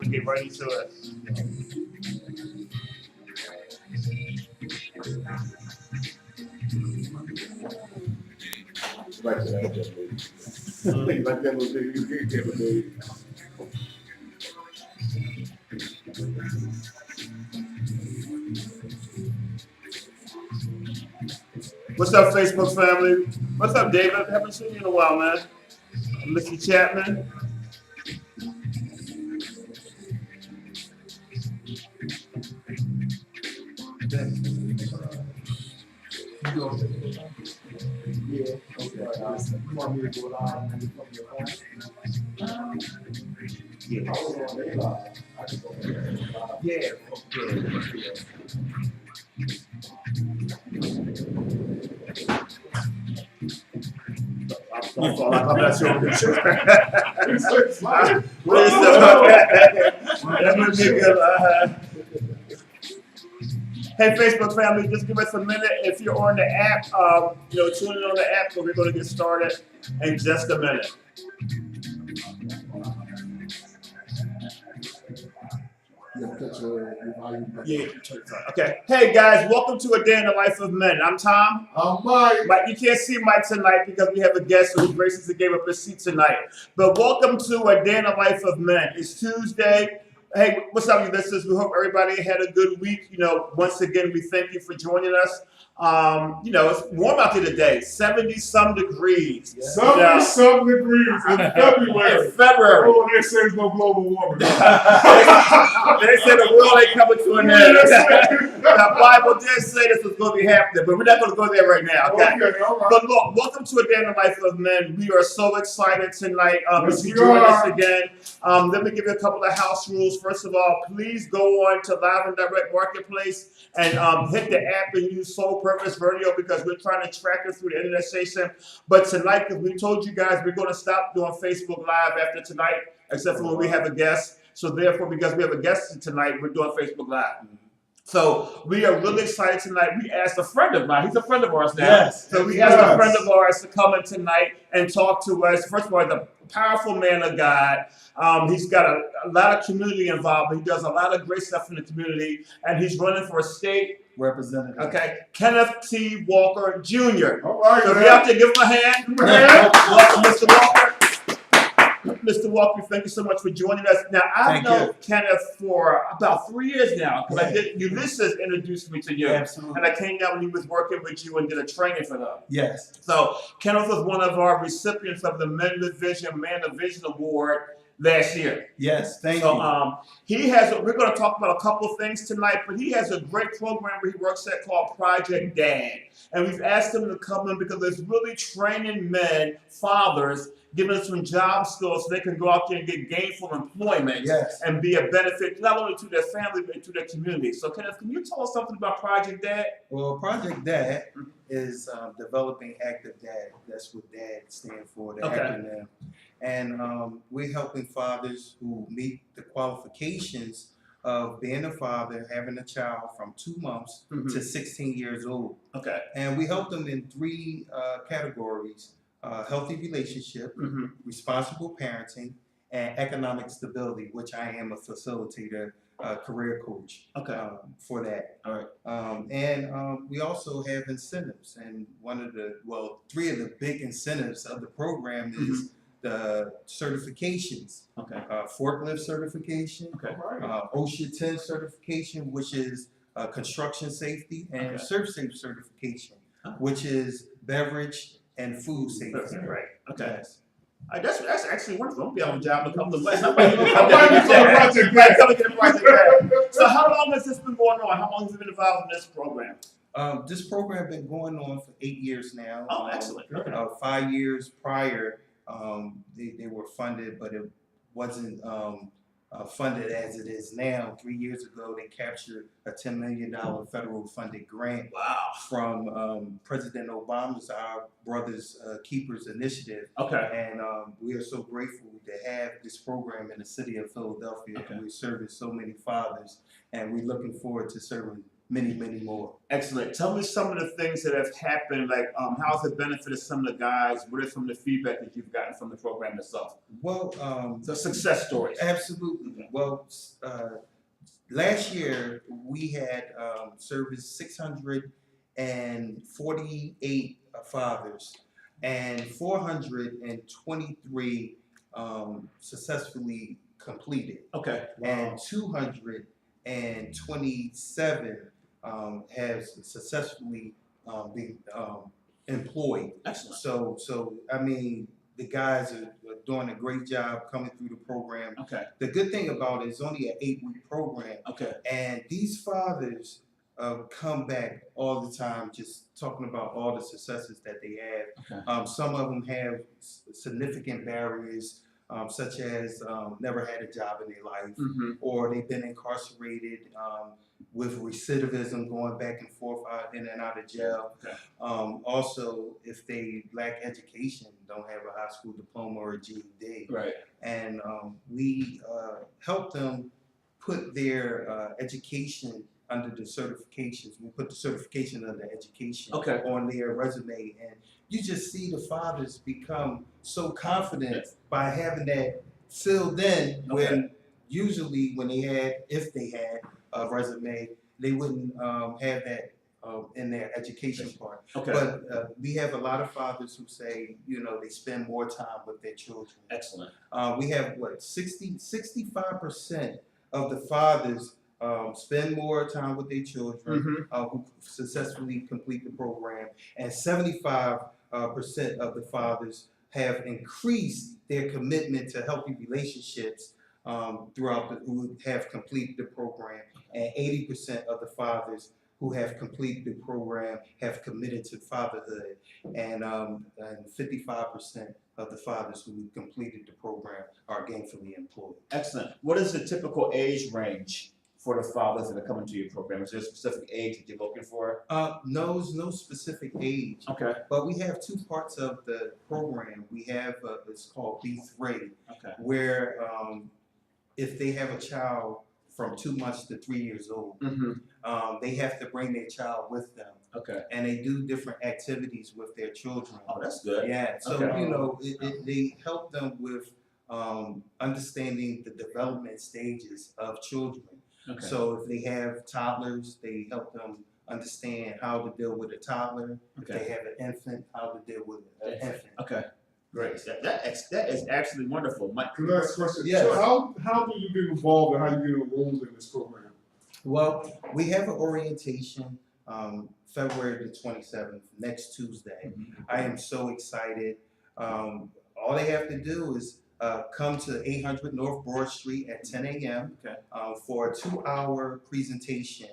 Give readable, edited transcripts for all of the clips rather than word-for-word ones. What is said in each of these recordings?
Get right into it. Like that, like that little thing you get with the What's up, Facebook family? What's up, David? Haven't seen you in a while, man. Missy Chapman. yeah. Okay. You want me to go live and from your phone? Yeah. I was on their live. I can go live. Yeah. Okay. I'm not sure. It's like, That would be good. Hey, Facebook family, just give us a minute. If you're on the app, tune in on the app, but we're going to get started in just a minute. Yeah. Okay. Hey guys, welcome to A Day in the Life of Men. I'm Tom. I'm Mike. Mike, you can't see Mike tonight because we have a guest who graciously gave up his seat tonight. But welcome to A Day in the Life of Men. It's Tuesday. Hey, what's up, you listeners? We hope everybody had a good week. Once again, we thank you for joining us. It's warm out here today, 70-some degrees. 70-some degrees in February. In February. Oh, they say there's no global warming. They said the world ain't coming to an end. The Bible did say this was going to be happening, but we're not going to go there right now. Okay. All right. But look, welcome to A Day in the Life of Men. We are so excited tonight Yes, to we join us are. again. Let me give you a couple of house rules. First of all, please go on to Live and Direct Marketplace and hit the app and use Sole Purpose Radio because we're trying to track it through the internet station. But tonight, because we told you guys we're going to stop doing Facebook Live after tonight, except for when we have a guest. So therefore, because we have a guest tonight, we're doing Facebook Live. So we are really excited tonight. We asked a friend of mine. He's a friend of ours now. Yes. So we asked a friend of ours to come in tonight and talk to us. First of all, he's a powerful man of God. He's got a lot of community involvement. He does a lot of great stuff in the community. And he's running for a state representative. Okay. Kenneth T. Walker Jr. All right, So man. we out there, give him a hand. Welcome, Mr. Walker. Mr. Walker, thank you so much for joining us. Now, I've known Kenneth for about 3 years now because Ulysses introduced me to you. Absolutely. And I came down when he was working with you and did a training for them. Yes. So Kenneth was one of our recipients of the Men with Vision, Man of Vision Award last year. Yes, thank you. We're going to talk about a couple of things tonight, but he has a great program where he works at called Project Dad. And we've asked him to come in because it's really training men, fathers, giving them some job skills so they can go out there and get gainful employment and be a benefit not only to their family, but to their community. So Kenneth, can you tell us something about Project Dad? Well, Project Dad is developing active dad. That's what DAD stands for, the acronym. And we're helping fathers who meet the qualifications of being a father, having a child from 2 months to 16 years old. Okay. And we help them in 3 categories: healthy relationship, responsible parenting, and economic stability, which I am a facilitator, career coach for that. All right. We also have incentives, and 3 of the big incentives of the program is the certifications. Okay. Forklift certification, Okay. OSHA 10 certification, which is construction safety, and Surf Safe certification, which is beverage and food safety. Right. Okay. Yes. That's actually wonderful. I'll be on the job in a couple of months. So how long has this been going on? How long have you been involved in this program? This program been going on for 8 years now. Oh, excellent. Okay. 5 years prior, they were funded, but it wasn't funded as it is now. 3 years ago, they captured a $10 million federal funded grant from President Obama's Our Brothers Keepers initiative. Okay. And we are so grateful to have this program in the city of Philadelphia. We're serving so many fathers, and we're looking forward to serving many, many more. Excellent. Tell me some of the things that have happened, like how's it benefited some of the guys? What are some of the feedback that you've gotten from the program itself? Well, So success stories. absolutely. Well, last year we had serviced 648 fathers, and 423 successfully completed, Okay. and 227 have successfully been employed. Excellent. So I mean, the guys are doing a great job coming through the program. Okay. The good thing about it is only an 8-week program, Okay. and these fathers come back all the time, just talking about all the successes that they have. Okay. Some of them have significant barriers, such as never had a job in their life, or they've been incarcerated with recidivism, going back and forth in and out of jail. Okay. Also, if they lack education, don't have a high school diploma or a GED. Right. And we help them put their education under the certifications. We put the certification under education on their resume, and you just see the fathers become so confident by having that filled in, when usually when they had, if they had a resume, they wouldn't have that in their education part. Okay. But we have a lot of fathers who say, you know, they spend more time with their children. Excellent. We have 65% of the fathers spend more time with their children who successfully complete the program, and 75% of the fathers have increased their commitment to healthy relationships who have completed the program, and 80% of the fathers who have completed the program have committed to fatherhood, and 55% of the fathers who completed the program are gainfully employed. Excellent. What is the typical age range for the fathers that are coming to your program? Is there a specific age that you're looking for? No specific age. Okay. But we have two parts of the program. We have it's called B3, where if they have a child from 2 months to 3 years old, they have to bring their child with them. Okay. And they do different activities with their children. Oh, that's good. Yeah. So you know, they help them with understanding the development stages of children. Okay. So if they have toddlers, they help them understand how to deal with a toddler. If they have an infant, how to deal with an infant. Okay. Great. That is absolutely wonderful. Mike. Last question. Yes. So how do you get involved and how you get enrolled in this program? Well, we have an orientation February the 27th, next Tuesday. I am so excited. All they have to do is come to 800 North Broad Street at 10 a.m. For a 2-hour presentation.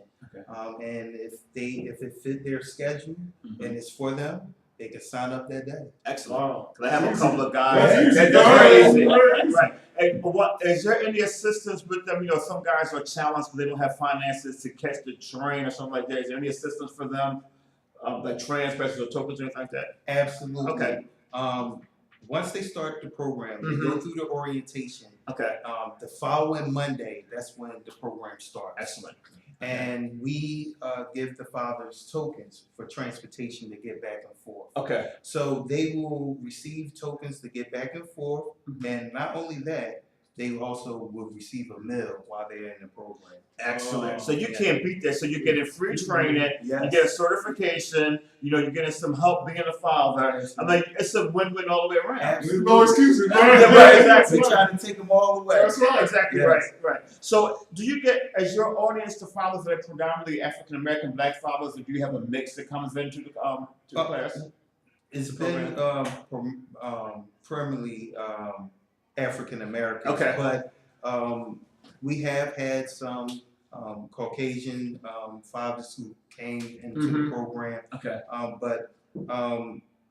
And if it fit their schedule and it's for them, they can sign up that day. Excellent. Wow. I have a couple of guys. That's crazy. Right. And what is there any assistance with them? You know, some guys are challenged, but they don't have finances to catch the train or something like that. Is there any assistance for them, like transfers or tokens or anything like that? Absolutely. Okay. Once they start the program, they go through the orientation. Okay. The following Monday, that's when the program starts. Excellent. And we give the fathers tokens for transportation to get back and forth. Okay. So they will receive tokens to get back and forth, and not only that, they also will receive a meal while they're in the program. Excellent. So you can't beat that. So you're getting free training, you get a certification, you know, you're getting some help being a father. I mean, it's a win-win all the way around. There's no excuses, man. Right, exactly. We're trying to take them all away. That's right. Exactly right. So do you get, as your audience, the fathers that are predominantly African American Black fathers, or do you have a mix that comes into the class? It's been primarily African American, but we have had some Caucasian fathers who came into the program. But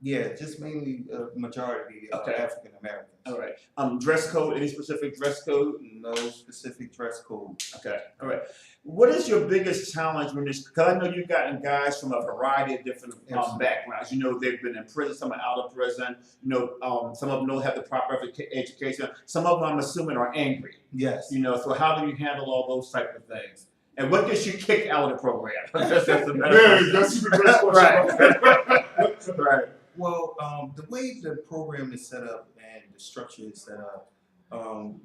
yeah, just mainly majority African Americans. All right. Dress code? Any specific dress code? No specific dress code. Okay. All right. What is your biggest challenge when this? Because I know you've gotten guys from a variety of different backgrounds. You know, they've been in prison, some are out of prison. You know, some of them don't have the proper education. Some of them, I'm assuming, are angry. Yes. You know, so how do you handle all those type of things? And what gets you kicked out of the program? That's the better Yeah, that's a great question. Right. Right. Well, the way the program is set up and the structure is set up,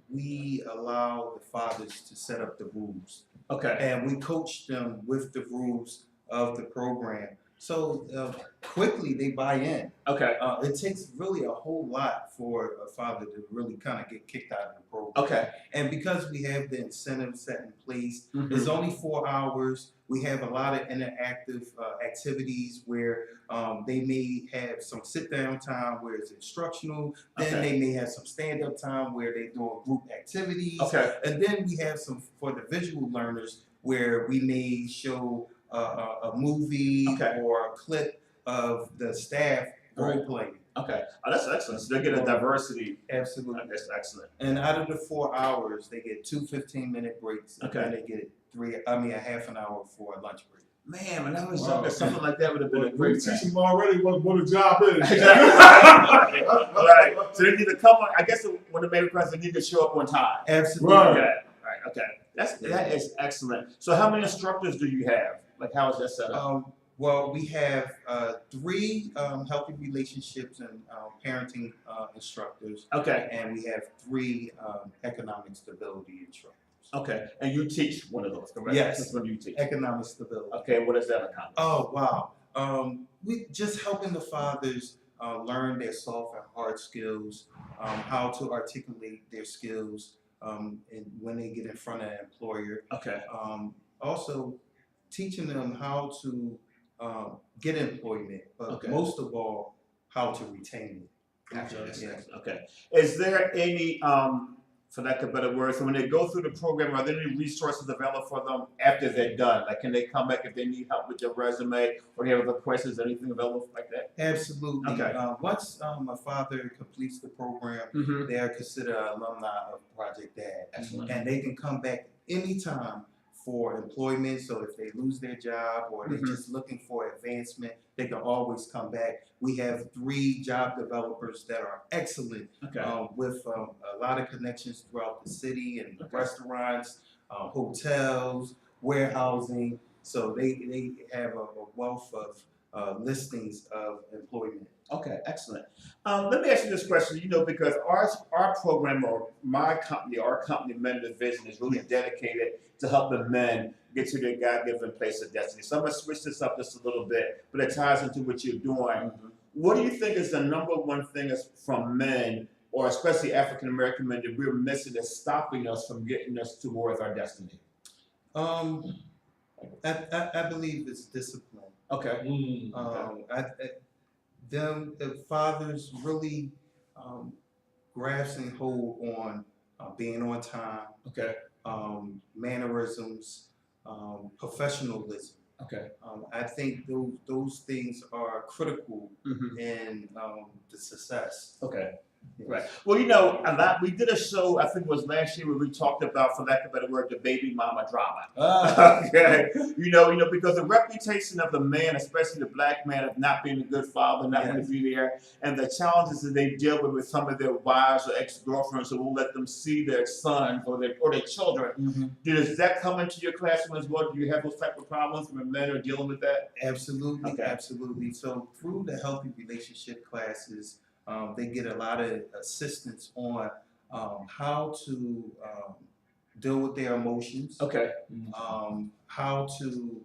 we allow the fathers to set up the rules, Okay. and we coach them with the rules of the program. So quickly they buy in. Okay. It takes really a whole lot for a father to really kind of get kicked out of the program. Okay. And because we have the incentives set in place, Mhm. it's only 4 hours. We have a lot of interactive activities where they may have some sit-down time where it's instructional. Then Okay. they may have some stand-up time where they're doing group activities. Okay. And then we have some for the visual learners where we may show a movie Okay. or a clip of the staff role Right. playing. Okay. Oh, that's excellent. So they get a diversity. Absolutely. That's excellent. And out of the 4 hours, they get 2 15-minute breaks. Okay. And they get a half an hour for a lunch break. Man, when I was Wow. younger, something like that would have been a We great teach thing. them already what a job is. Exactly. Right. So they need to come on. I guess when the baby comes, they need to show up on time. Absolutely. Right. Okay. Right. Okay. That is excellent. So how many instructors do you have? Like, how is that set up? Well, we have 3 healthy relationships and parenting instructors, Okay. and we have 3 economic stability instructors. Okay. And you teach one of those, correct? Yes. That's what you teach. Economic stability. Okay. What does that accomplish? Oh, wow. We just helping the fathers learn their soft and hard skills, how to articulate their skills, and when they get in front of an employer. Okay. Also, teaching them how to get employment, but Okay. most of all, how to retain it. Gotcha. Yeah. Okay. Is there any, for lack of better words, so when they go through the program, are there any resources available for them after they're done? Like, can they come back if they need help with their resume or they have other questions, anything available like that? Absolutely. Okay. Once a father completes the program, Mm-hmm. they are considered alumni of Project Dad. Excellent. And they can come back anytime for employment. So if they lose their job or they're Mhm. just looking for advancement, they can always come back. We have 3 job developers that are excellent Okay. with a lot of connections throughout the city and Okay. restaurants, hotels, warehousing. So they have a wealth of listings of employment. Okay, excellent. Let me ask you this question, because our program or my company, our company, Men Division, is really dedicated to helping men get to their God-given place of destiny. So I'm going to switch this up just a little bit, but it ties into what you're doing. What do you think is the number one thing is from men, or especially African-American men, that we're missing that's stopping us from getting us towards our destiny? I believe it's discipline. Okay. The fathers really grasping hold on being on time, Okay. mannerisms, professionalism. Okay. I think those things are critical Mm-hmm. in the success. Okay. Yes. Right. Well, we did a show, I think it was last year, where we talked about, for lack of a better word, the baby mama drama. Okay. Because the reputation of the man, especially the black man, of not being a good father, not going to be there, and the challenges that they deal with some of their wives or ex-girlfriends who won't let them see their sons or their children. Mm-hmm. Does that come into your classroom as well? Do you have those type of problems when men are dealing with that? Absolutely, Okay. absolutely. So through the healthy relationship classes, they get a lot of assistance on how to deal with their emotions, Okay. how to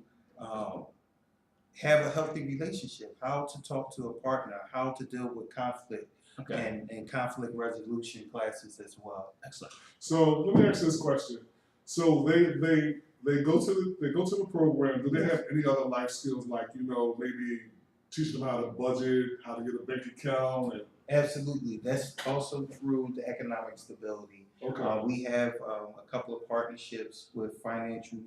have a healthy relationship, how to talk to a partner, how to deal with conflict, Okay. and conflict resolution classes as well. Excellent. So let me ask you this question. So they go to the program. Do they have any other life skills, like maybe teach them how to budget, how to get a bank account? Absolutely. That's also through the economic stability. Okay. We have a couple of partnerships with financial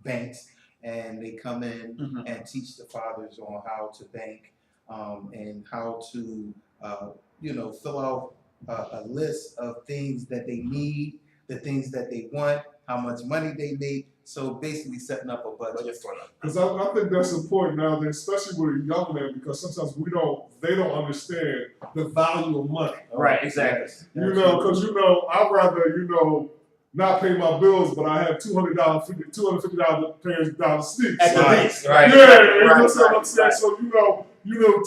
banks, and they come in Mm-hmm. and teach the fathers on how to bank and how to, fill out a list of things that they need, the things that they want, how much money they make. So basically setting up a budget for them. Because I think that's important now, especially with a young man, because sometimes they don't understand the value of money. Right, exactly. Because I'd rather not pay my bills, but I have $250 pairs of sneaks. At the Right, least. right. Yeah, Right, you know what I'm right, saying? right. So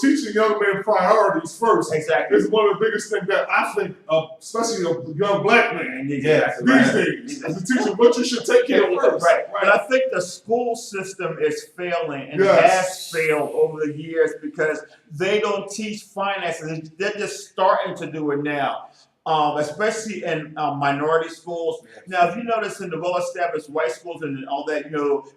teaching young men priorities first Exactly. is one of the biggest things that I think, especially a young black man Exactly. these Right. days, is to teach them what you should take care of first. Right. But I think the school system is failing and Yes. has failed over the years because they don't teach finances. They're just starting to do it now. Especially in minority schools. Now, if you notice in the well-established white schools and all that,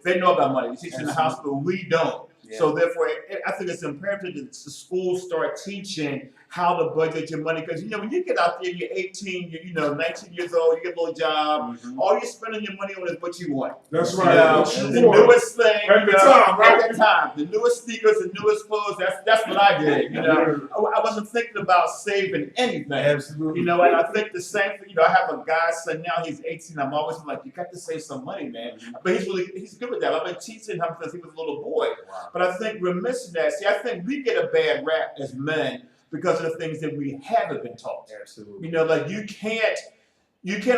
they know about money. They teach in the house, but we don't. Yeah. So therefore, I think it's imperative that the schools start teaching how to budget your money. Because, when you get out there, you're 18, you're 19 years old, you get a little job, all you're spending your money on is what you want. That's right. The newest thing, At the time, right? At the time, the newest sneakers, the newest clothes, that's what I did, I wasn't thinking about saving anything. Absolutely. And I think the same thing, I have a guy son now, he's 18, I'm always like, you got to save some money, man. But he's good with that. I've been teaching him since he was a little boy. Wow. But I think we're missing that. See, I think we get a bad rap as men because of the things that we haven't been taught. Absolutely. Like you can't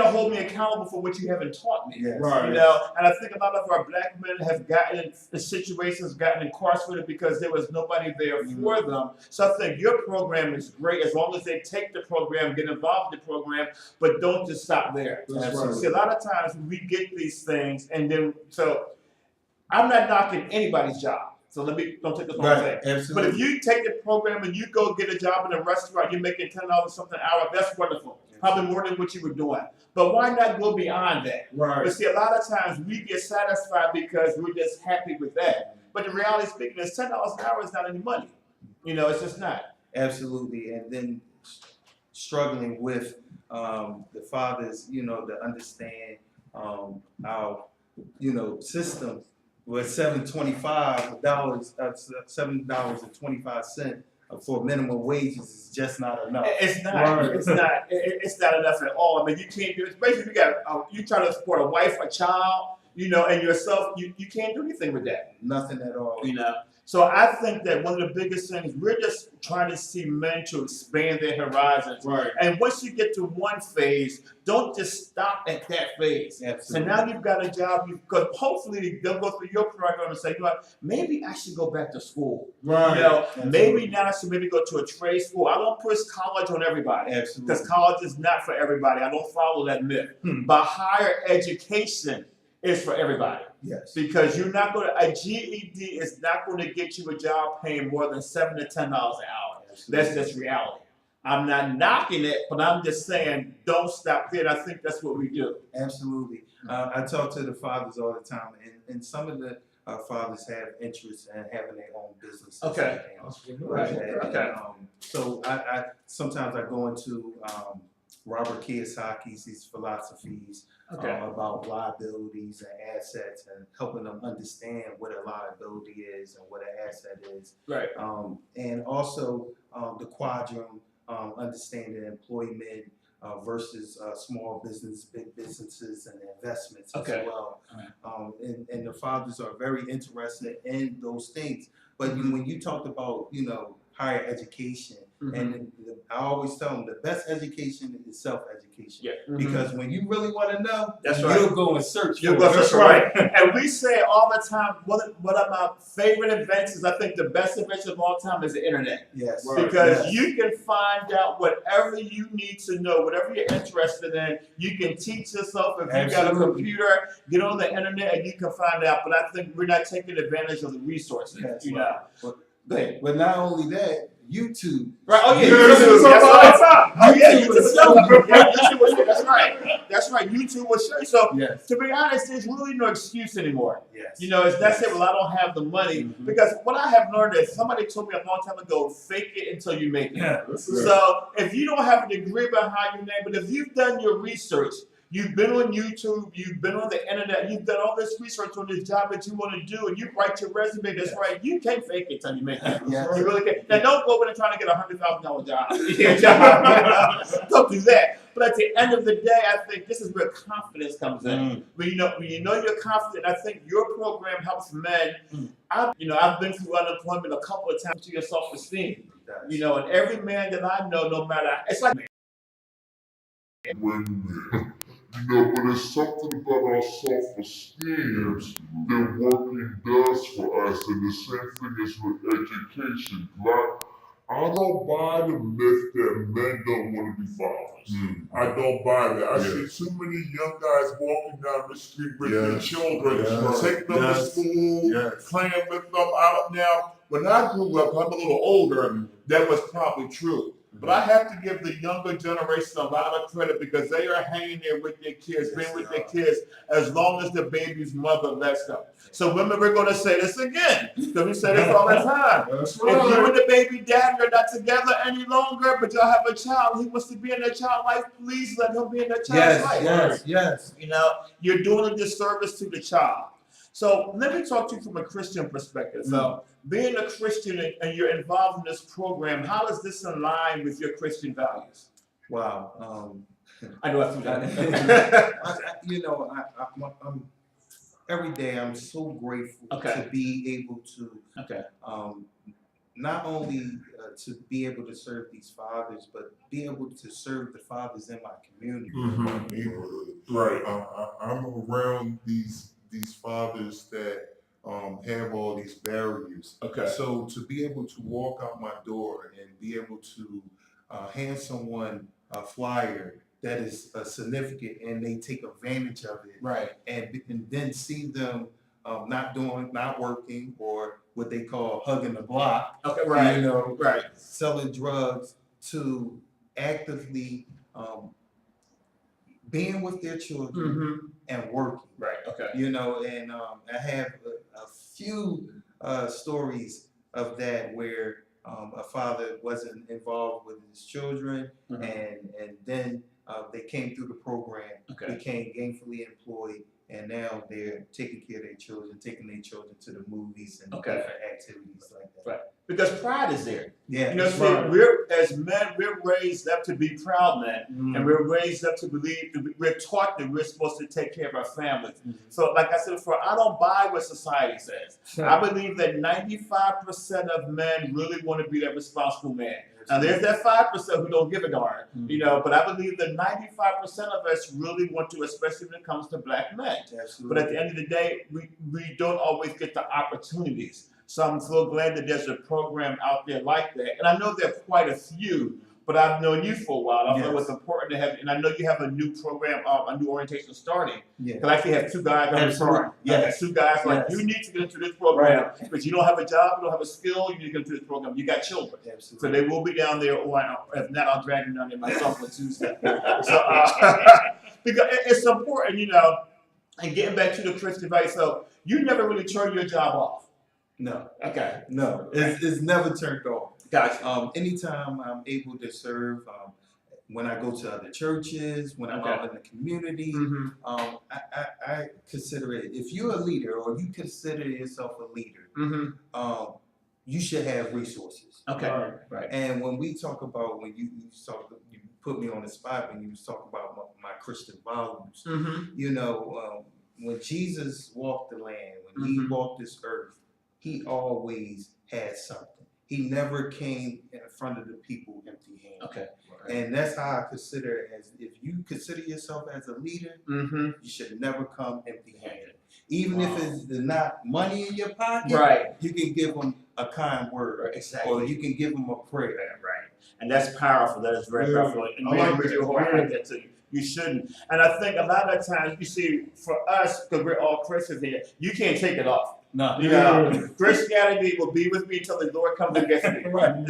hold me accountable for what you haven't taught me. Yes. Right. And I think a lot of our black men have gotten in situations, gotten incarcerated because there was nobody there for them. So I think your program is great as long as they take the program, get involved in the program, but don't just stop there. That's right. See, a lot of times we get these things and then, so I'm not knocking anybody's job. So don't take this wrong thing. Absolutely. But if you take the program and you go get a job in a restaurant, you're making $10 something an hour, that's wonderful. Probably more than what you were doing. But why not go beyond that? Right. But see, a lot of times we get satisfied because we're just happy with that. But the reality speaking is $10 an hour is not any money. It's just not. Absolutely. And then struggling with the fathers, to understand our, system with $7.25 for minimum wages is just not enough. It's not. Right. It's not. It's not enough at all. I mean, you can't do it. Basically, you try to support a wife, a child, and yourself. You can't do anything with that. Nothing at all. So I think that one of the biggest things, we're just trying to see men to expand their horizons. Right. And once you get to one phase, don't just stop at that phase. Absolutely. So now you've got a job, because hopefully they'll go through your program and say, maybe I should go back to school. Right. Maybe now I should maybe go to a trade school. I don't push college on everybody. Absolutely. Because college is not for everybody. I don't follow that myth. But higher education is for everybody. Yes. Because a GED is not going to get you a job paying more than $7 to $10 an hour. Absolutely. That's just reality. I'm not knocking it, but I'm just saying don't stop there. And I think that's what we do. Absolutely. I talk to the fathers all the time, and some of the fathers have interest in having their own business. Okay. Right. Okay. So I sometimes I go into Robert Kiyosaki's these philosophies about liabilities and assets, and helping them understand what a liability is and what an asset is. Right. And also the quadrant, understanding employment versus small business, big businesses, and investments as well. And the fathers are very interested in those things. But when you talked about, higher education, and I always tell them the best education is self-education. Yeah. Because when you really want to know, That's right. you'll go and search. That's right. And we say all the time, one of my favorite inventions, I think the best invention of all time is the internet. Yes. Right. Because you can find out whatever you need to know, whatever you're interested in. You can teach yourself. If you've got a computer, get on the internet and you can find out. But I think we're not taking advantage of the resources. Yes, Go ahead. But not only that, YouTube. Right. Oh yeah. YouTube. That's right. That's right. YouTube will show you. So Yes. to be honest, there's really no excuse anymore. Yes. That's it. Well, I don't have the money because what I have learned is somebody told me a long time ago: fake it until you make it. Yeah. So if you don't have a degree behind your name, but if you've done your research, you've been on YouTube, you've been on the internet, you've done all this research on this job that you want to do, and you write your resume that's right, you can't fake it till you make it. Yes. You really can't. Now, don't go in and try to get a $100,000 job. Don't do that. But at the end of the day, I think this is where confidence comes in. When you know you're confident, I think your program helps men. I've been through unemployment a couple of times to your self-esteem. And every man that I know, no matter, it's like but it's something about our self-esteem that working does for us, and the same thing is with education. I don't buy the myth that men don't want to be fathers. I don't buy that. I see too many young guys walking down the street with their children, taking them to school, playing with them out. Now, when I grew up, I'm a little older, that was probably true. But I have to give the younger generation a lot of credit because they are hanging there with their kids, being with their kids as long as the baby's mother lets them. So women, we're going to say this again, because we say this all the time. That's If you right. and the baby daddy are not together any longer, but y'all have a child, he wants to be in that child's life, please let him be in that child's life. Yes. You're doing a disservice to the child. So let me talk to you from a Christian perspective. So being a Christian and you're involved in this program, how is this in line with your Christian values? Wow. I know that's what that. I'm every day I'm so grateful to be able to not only to be able to serve these fathers, but be able to serve the fathers in my community, Mm-hmm. my neighborhood. Right. I'm around these fathers that have all these barriers. Okay. So to be able to walk out my door and be able to hand someone a flyer that is significant and they take advantage of it, Right. and then see them not working, or what they call hugging the block. Okay. Right. Right. Selling drugs, to actively being with their children and working. Right. Okay. And I have a few stories of that where a father wasn't involved with his children, and then they came through the program, became gainfully employed, and now they're taking care of their children, taking their children to the movies and different activities like that. Right. Because pride is there. Yeah. We're as men, we're raised up to be proud men, and we're raised up to believe. We're taught that we're supposed to take care of our families. So, like I said before, I don't buy what society says. I believe that 95% of men really want to be that responsible man. Now, there's that 5% who don't give a darn, but I believe that 95% of us really want to, especially when it comes to black men. Absolutely. But at the end of the day, we don't always get the opportunities. So I'm so glad that there's a program out there like that. And I know there are quite a few, but I've known you for a while. I thought it was important to have, and I know you have a new program, a new orientation starting. Because I actually have two guys on the front. Two guys you need to get into this program, because you don't have a job, you don't have a skill, you need to get into this program. You got children. So they will be down there, or if not, I'll drag them down there myself on Tuesday. Because it's important, and getting back to the Christian value. So you never really turn your job off. No. Okay. No. It's never turned off. Gotcha. Anytime I'm able to serve, when I go to other churches, when I'm out in the community, I consider it, if you're a leader or you consider yourself a leader, you should have resources. Okay. Right. And when we talk about, you put me on the spot when you talk about my Christian values, when Jesus walked the land, when he walked this earth, he always had something. He never came in front of the people empty-handed. Okay. And that's how I consider it, as if you consider yourself as a leader, you should never come empty-handed. Even if it's not money in your pocket, you can give them a kind word, or you can give them a prayer. Right. And that's powerful. That is very powerful. And with your heart like that too. You shouldn't. And I think a lot of times, you see, for us, because we're all Christians here, you can't take it off. No. Christianity will be with me until the Lord comes and gets me.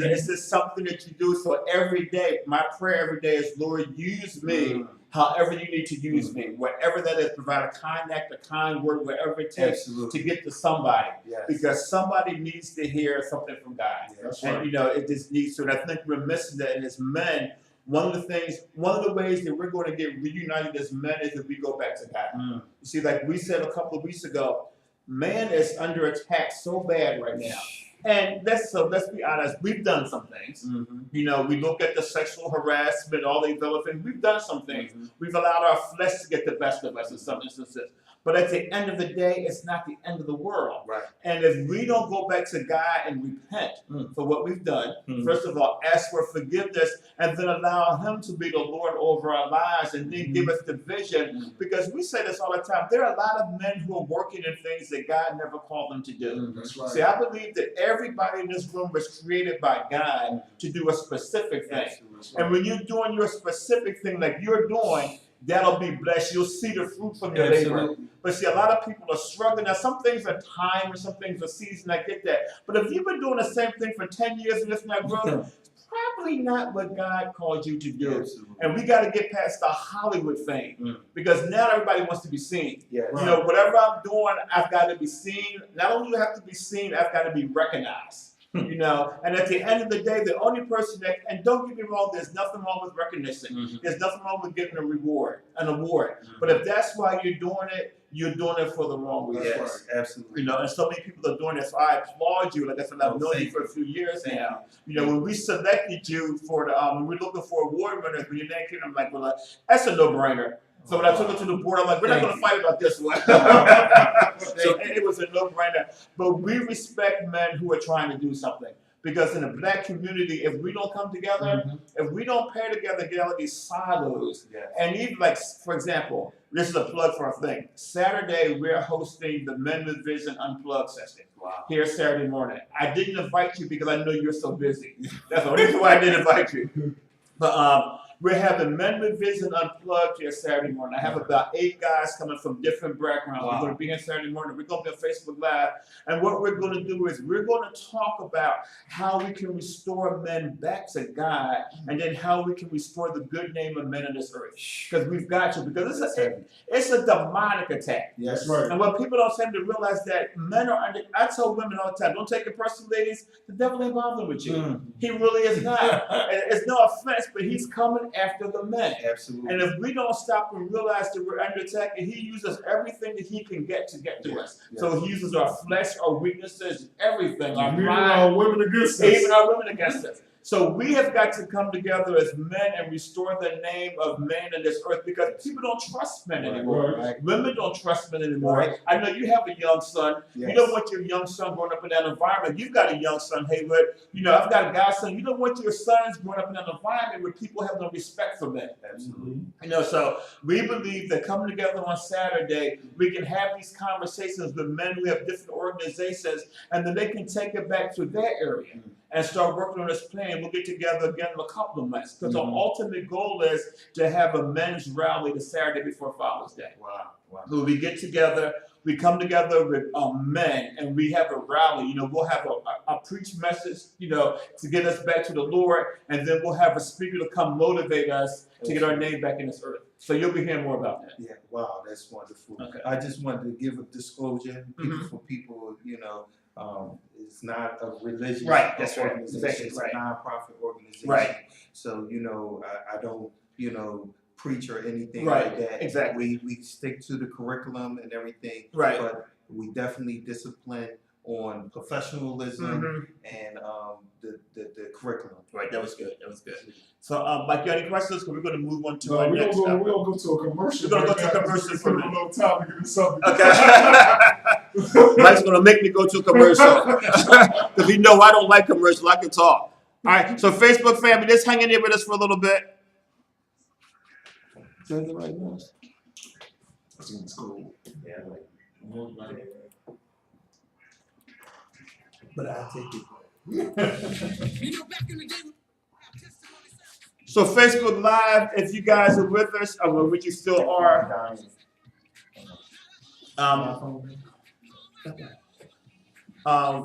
It's just something that you do. So every day, my prayer every day is, Lord, use me however you need to use me. Wherever that is, provide a kind act, a kind word, wherever it takes to get to somebody. Because somebody needs to hear something from God. And, it just needs to. And I think we're missing that. And as men, one of the ways that we're going to get reunited as men is if we go back to God. You see, like we said a couple of weeks ago, man is under attack so bad right now. And let's be honest, we've done some things. You know, we look at the sexual harassment, all these other things. We've done some things. We've allowed our flesh to get the best of us in some instances. But at the end of the day, it's not the end of the world. Right. And if we don't go back to God and repent for what we've done, first of all, ask for forgiveness, and then allow Him to be the Lord over our lives, and then give us the vision. Because we say this all the time, there are a lot of men who are working in things that God never called them to do. That's right. See, I believe that everybody in this room was created by God to do a specific thing. And when you're doing your specific thing like you're doing, that'll be blessed. You'll see the fruit from your labor. But see, a lot of people are struggling. Now, some things are time and some things are season. I get that. But if you've been doing the same thing for 10 years and it's not growing, it's probably not what God called you to do. And we got to get past the Hollywood thing because now everybody wants to be seen. Yes. You know, whatever I'm doing, I've got to be seen. Not only do I have to be seen, I've got to be recognized. You know, and at the end of the day, the only person that, and don't get me wrong, there's nothing wrong with recognition. There's nothing wrong with getting an award. But if that's why you're doing it for the wrong reason. Yes, absolutely. You know, and so many people are doing it. So I applaud you. Like I said, I've known you for a few years now. You know, when we selected you for the, when we're looking for award winners, when your name came, I'm like, well, that's a no-brainer. So when I took it to the board, I'm like, we're not going to fight about this one. So it was a no-brainer. But we respect men who are trying to do something. Because in the black community, if we don't come together, if we don't pair together, get out of these silos, and even like, for example, this is a plug for a thing. Saturday, we're hosting the Men with Vision Unplugged session here Saturday morning. I didn't invite you because I know you're so busy. That's the only reason why I didn't invite you. But we're having Men with Vision Unplugged here Saturday morning. I have about 8 guys coming from different backgrounds. We're going to be here Saturday morning. We're going to be on Facebook Live. And what we're going to do is we're going to talk about how we can restore men back to God, and then how we can restore the good name of men on this earth. Because we've got to. Because it's a demonic attack. That's right. And what people don't seem to realize that men are under, I tell women all the time, don't take it personally, ladies. The devil ain't bothering with you. He really is not. And it's no offense, but he's coming after the men. Absolutely. And if we don't stop and realize that we're under attack, and he uses everything that he can get to us. So he uses our flesh, our weaknesses, everything, our Even mind, our women against us. even our women against us. So we have got to come together as men and restore the name of man in this earth, because people don't trust men anymore. Right. Women don't trust men anymore. Right. I know you have a young son. Yes. You don't want your young son growing up in that environment. You've got a young son, Haywood. You know, I've got a godson. You don't want your sons growing up in an environment where people have no respect for men. Absolutely. You know, so we believe that coming together on Saturday, we can have these conversations with men who have different organizations, and then they can take it back to their area and start working on this plan. We'll get together again in a couple of months, because our ultimate goal is to have a men's rally the Saturday before Father's Day. Wow. Where we get together, we come together with men, and we have a rally. You know, we'll have a preach message, you know, to get us back to the Lord, and then we'll have a speaker to come motivate us to get our name back in this earth. So you'll be hearing more about that. Yeah, wow, that's wonderful. Okay. I just wanted to give a disclosure for people, you know, it's not a religious That's right. organization, Exactly. it's a nonprofit organization. Right. So, you know, I don't, you know, preach or anything Right. like that. Exactly. We stick to the curriculum and everything. Right. But we definitely discipline on professionalism and the curriculum. Right, that was good. That was good. So, Mike, you got any questions? Because we're going to move on to No, our we're next. gonna go to a commercial. We're gonna go right to a now. commercial It's for a gonna minute. be a little time to get into something. Okay. Mike's going to make me go to a commercial. Because you know I don't like commercial. I can talk. All right. So, Facebook family, just hang in there with us for a little bit. Turn the right mouse. It's cool. Yeah, like, But I'll take it. So Facebook Live, if you guys are with us, which you still are,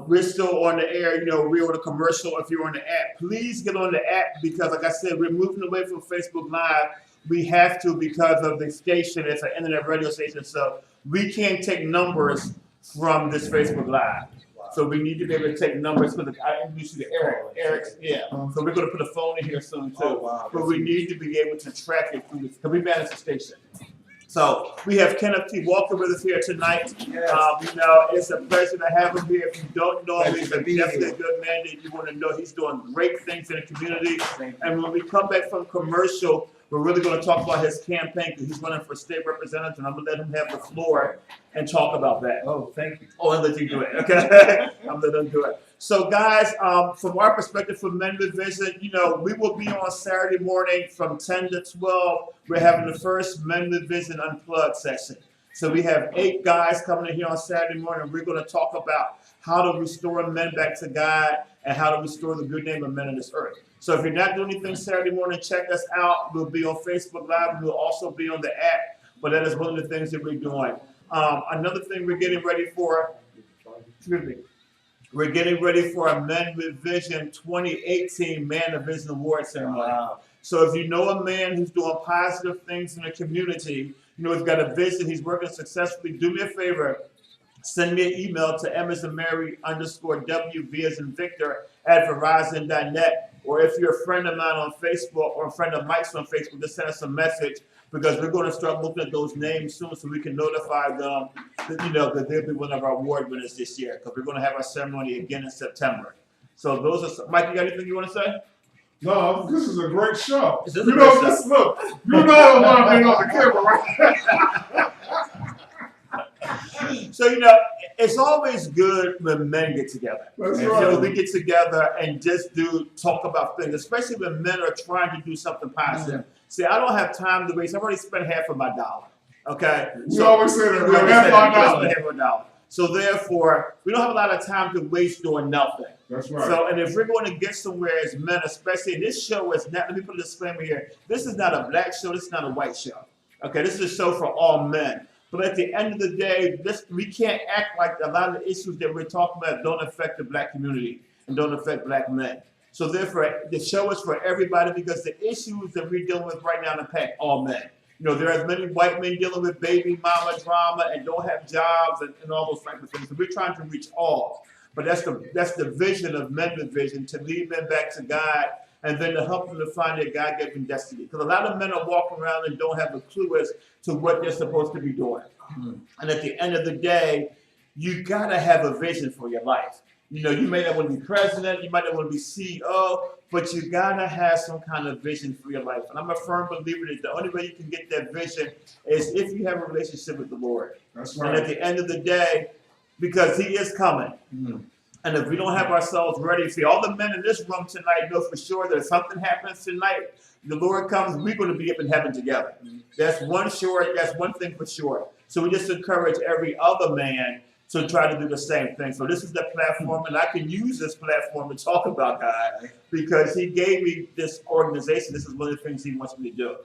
we're still on the air. You know, we're on a commercial. If you're on the app, please get on the app, because, like I said, we're moving away from Facebook Live. We have to, because of the station. It's an internet radio station, so we can't take numbers from this Facebook Live. So we need to be able to take numbers. Because I introduced you to Eric. Yeah. So we're going to put a phone in here soon too. Oh, wow. But we need to be able to track it through this, because we manage the station. So we have Kenneth T. Walker with us here tonight. Yes. It's a pleasure to have him here. If you don't know him, he's Pleasure to be definitely a here. good man that you want to know. He's doing great things in the community. Thank you. And when we come back from commercial, we're really going to talk about his campaign because he's running for state representative, and I'm going to let him have the floor and talk about that. Oh, thank you. Oh, and let you do it, okay? I'm gonna let them do it. So, guys, from our perspective for Men with Vision, we will be on Saturday morning from 10 to 12. We're having the first Men with Vision Unplugged session. So we have 8 guys coming in here on Saturday morning. We're going to talk about how to restore men back to God and how to restore the good name of men on this earth. So if you're not doing anything Saturday morning, check us out. We'll be on Facebook Live. We'll also be on the app. But that is one of the things that we're doing. Another thing we're getting ready for, we're getting ready for a Men with Vision 2018 Man of Vision Award ceremony. Wow. So if you know a man who's doing positive things in the community, he's got a vision, he's working successfully, do me a favor, send me an email to MSandMary_WV as in Victor @Verizon.net. Or if you're a friend of mine on Facebook or a friend of Mike's on Facebook, just send us a message because we're going to start looking at those names soon so we can notify them that, that they'll be one of our award winners this year because we're going to have our ceremony again in September. So those are some, Mike, you got anything you want to say? No, this is a great show. This is a great show. Look, I'm being on the camera, right? So, it's always good when men get together. That's And, right. we get together and just talk about things, especially when men are trying to do something positive. See, I don't have time to waste. I've already spent half of my dollar. Okay? We always say that, We man. always Half say our that. dollar. Half our dollar. So therefore, we don't have a lot of time to waste doing nothing. That's right. So, and if we're going to get somewhere as men, especially, this show is not, let me put a disclaimer here. This is not a black show. This is not a white show. Okay? This is a show for all men. But at the end of the day, we can't act like a lot of the issues that we're talking about don't affect the black community and don't affect black men. So therefore, the show is for everybody because the issues that we're dealing with right now impact all men. There are as many white men dealing with baby mama drama and don't have jobs and all those types of things. So we're trying to reach all. But that's the vision of Men with Vision, to lead men back to God and then to help them to find their God-given destiny. Because a lot of men are walking around and don't have a clue as to what they're supposed to be doing. And at the end of the day, you got to have a vision for your life. You may not want to be president, you might not want to be CEO, but you got to have some kind of vision for your life. And I'm a firm believer that the only way you can get that vision is if you have a relationship with the Lord. That's And right. at the end of the day, because He is coming. And if we don't have ourselves ready, see, all the men in this room tonight know for sure that if something happens tonight, the Lord comes, we're going to be up in heaven together. That's one thing for sure. So we just encourage every other man to try to do the same thing. So this is the platform, and I can use this platform to talk about God because He gave me this organization. This is one of the things He wants me to do.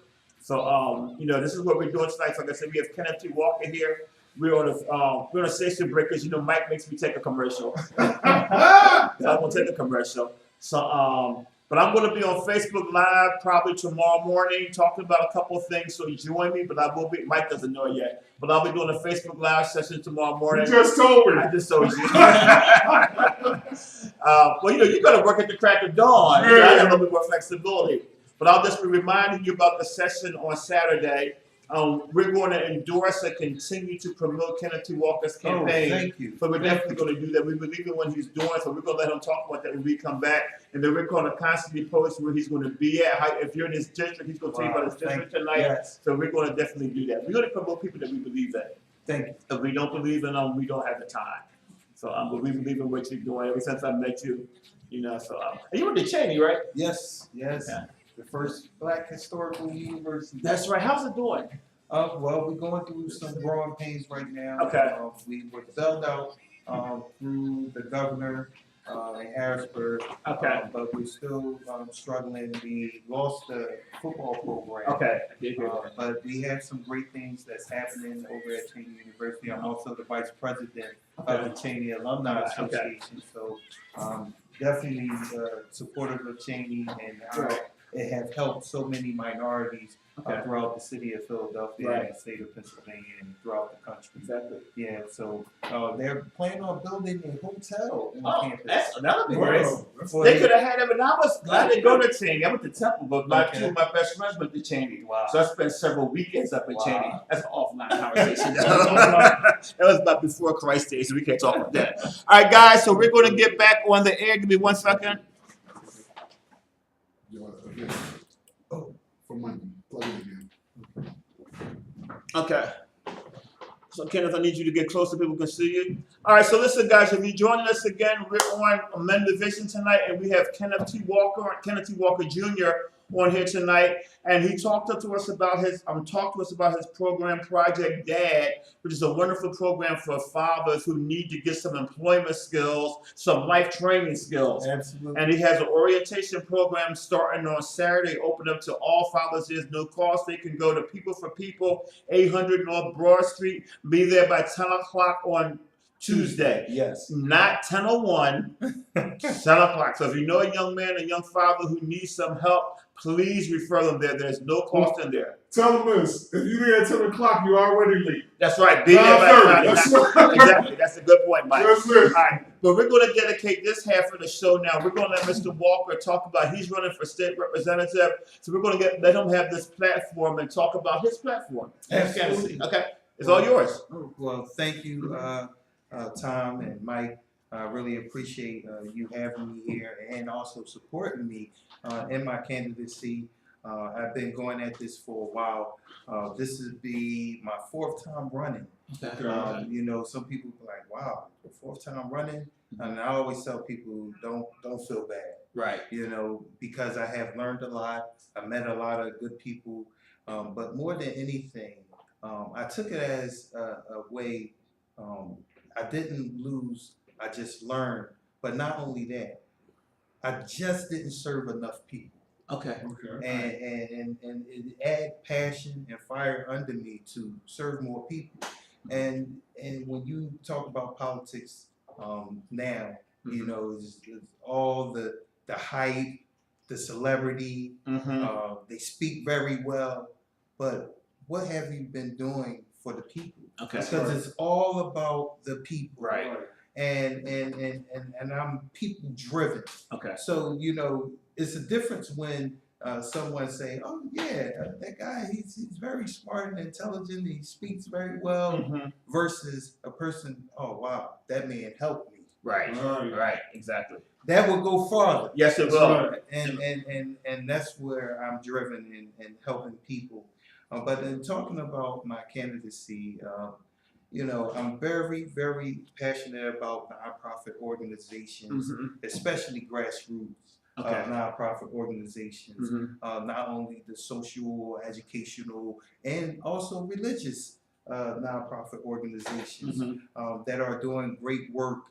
So, this is what we're doing tonight. So like I said, we have Kenneth T. Walker here. We're on a station break because Mike makes me take a commercial. I won't take a commercial. So but I'm going to be on Facebook Live probably tomorrow morning talking about a couple of things. So join me, but I will be. Mike doesn't know it yet, but I'll be doing a Facebook Live session tomorrow morning. You just told me. I just told you. Well, you got to work at the crack of dawn. Yeah. I have a little bit more flexibility. But I'll just be reminding you about the session on Saturday. We're going to endorse and continue to promote Kenneth T. Walker's campaign. Thank you. So we're definitely going to do that. We believe in what he's doing, so we're going to let him talk about that when we come back. And then we're going to constantly post where he's going to be at. If you're in his district, he's going to tell you about his district tonight. Yes. So we're going to definitely do that. We're going to promote people that we believe in. Thank you. If we don't believe in them, we don't have the time. So but we believe in what you're doing ever since I met you. So and you went to Cheney, right? Yes. Yeah. The first Black historical university. That's right. How's it doing? Well, we're going through some growing pains right now. Okay. We were bailed out through the governor in Harrisburg. Okay. But we're still struggling. We lost the football program. Okay. I did hear that. But we have some great things that's happening over at Cheney University. I'm also the vice president of the Cheney Alumni Okay. Association. So definitely supportive of Cheney and how it have helped so many minorities throughout the city of Philadelphia Right. and the state of Pennsylvania and throughout the country. Exactly. Yeah, so they're planning on building a hotel on Oh, campus. that'll be great. Wow, that's For They the- could have had it, and I didn't go to Cheney. I went to Temple, but Okay. two of my best friends went to Cheney. Wow. So I spent several weekends up in Wow. Cheney. That's an offline conversation. That was about before Christ days, so we can't talk about that. All right, guys, so we're going to get back on the air. Give me 1 second. again. Oh, for money. Plug it again. Okay. So, Kenneth, I need you to get closer so people can see you. All right, so listen, guys, if you're joining us again, we're on Amend the Vision tonight, and we have Kenneth T. Walker Jr. on here tonight, and he talked to us about his program, Project Dad, which is a wonderful program for fathers who need to get some employment skills, some life training skills. Absolutely. And he has an orientation program starting on Saturday, open up to all fathers. There's no cost. They can go to People for People, 800 North Broad Street, be there by 10 o'clock on Tuesday. Yes. Not 10:01, 10 o'clock. So if you know a young man, a young father who needs some help, please refer them there. There's no cost in there. Tell them this. If you're there at 10 o'clock, you're already late. That's right. Be there by 9. That's right. Exactly. That's a good point, Mike. That's it. All right. But we're going to dedicate this half of the show now. We're going to let Mr. Walker talk about, he's running for state representative. So we're going to let him have this platform and talk about his platform. Absolutely. Okay. It's all yours. Well, thank you, Tom and Mike. I really appreciate you having me here and also supporting me in my candidacy. I've been going at this for a while. This is be my 4th time running. You know, some people be like, "Wow, 4th time running," and I always tell people, "Don't feel bad." Right. You know, because I have learned a lot. I met a lot of good people, but more than anything, I took it as a way. I didn't lose. I just learned. But not only that, I just didn't serve enough people. Okay. Okay. And it add passion and fire under me to serve more people. And when you talk about politics now, you know, it's all the hype, the celebrity. They speak very well, but what have you been doing for the people? Okay. Because it's all about the people. Right. And I'm people driven. Okay. So, you know, it's a difference when someone say, "Oh yeah, that guy, he's very smart and intelligent, he speaks very well," versus a person, "Oh wow, that man helped me." Right. Right. Exactly. That would go farther. Yes, it will. Right. And that's where I'm driven in helping people. But in talking about my candidacy, you know, I'm very, very passionate about nonprofit organizations, especially grassroots nonprofit organizations, not only the social, educational, and also religious nonprofit organizations that are doing great work.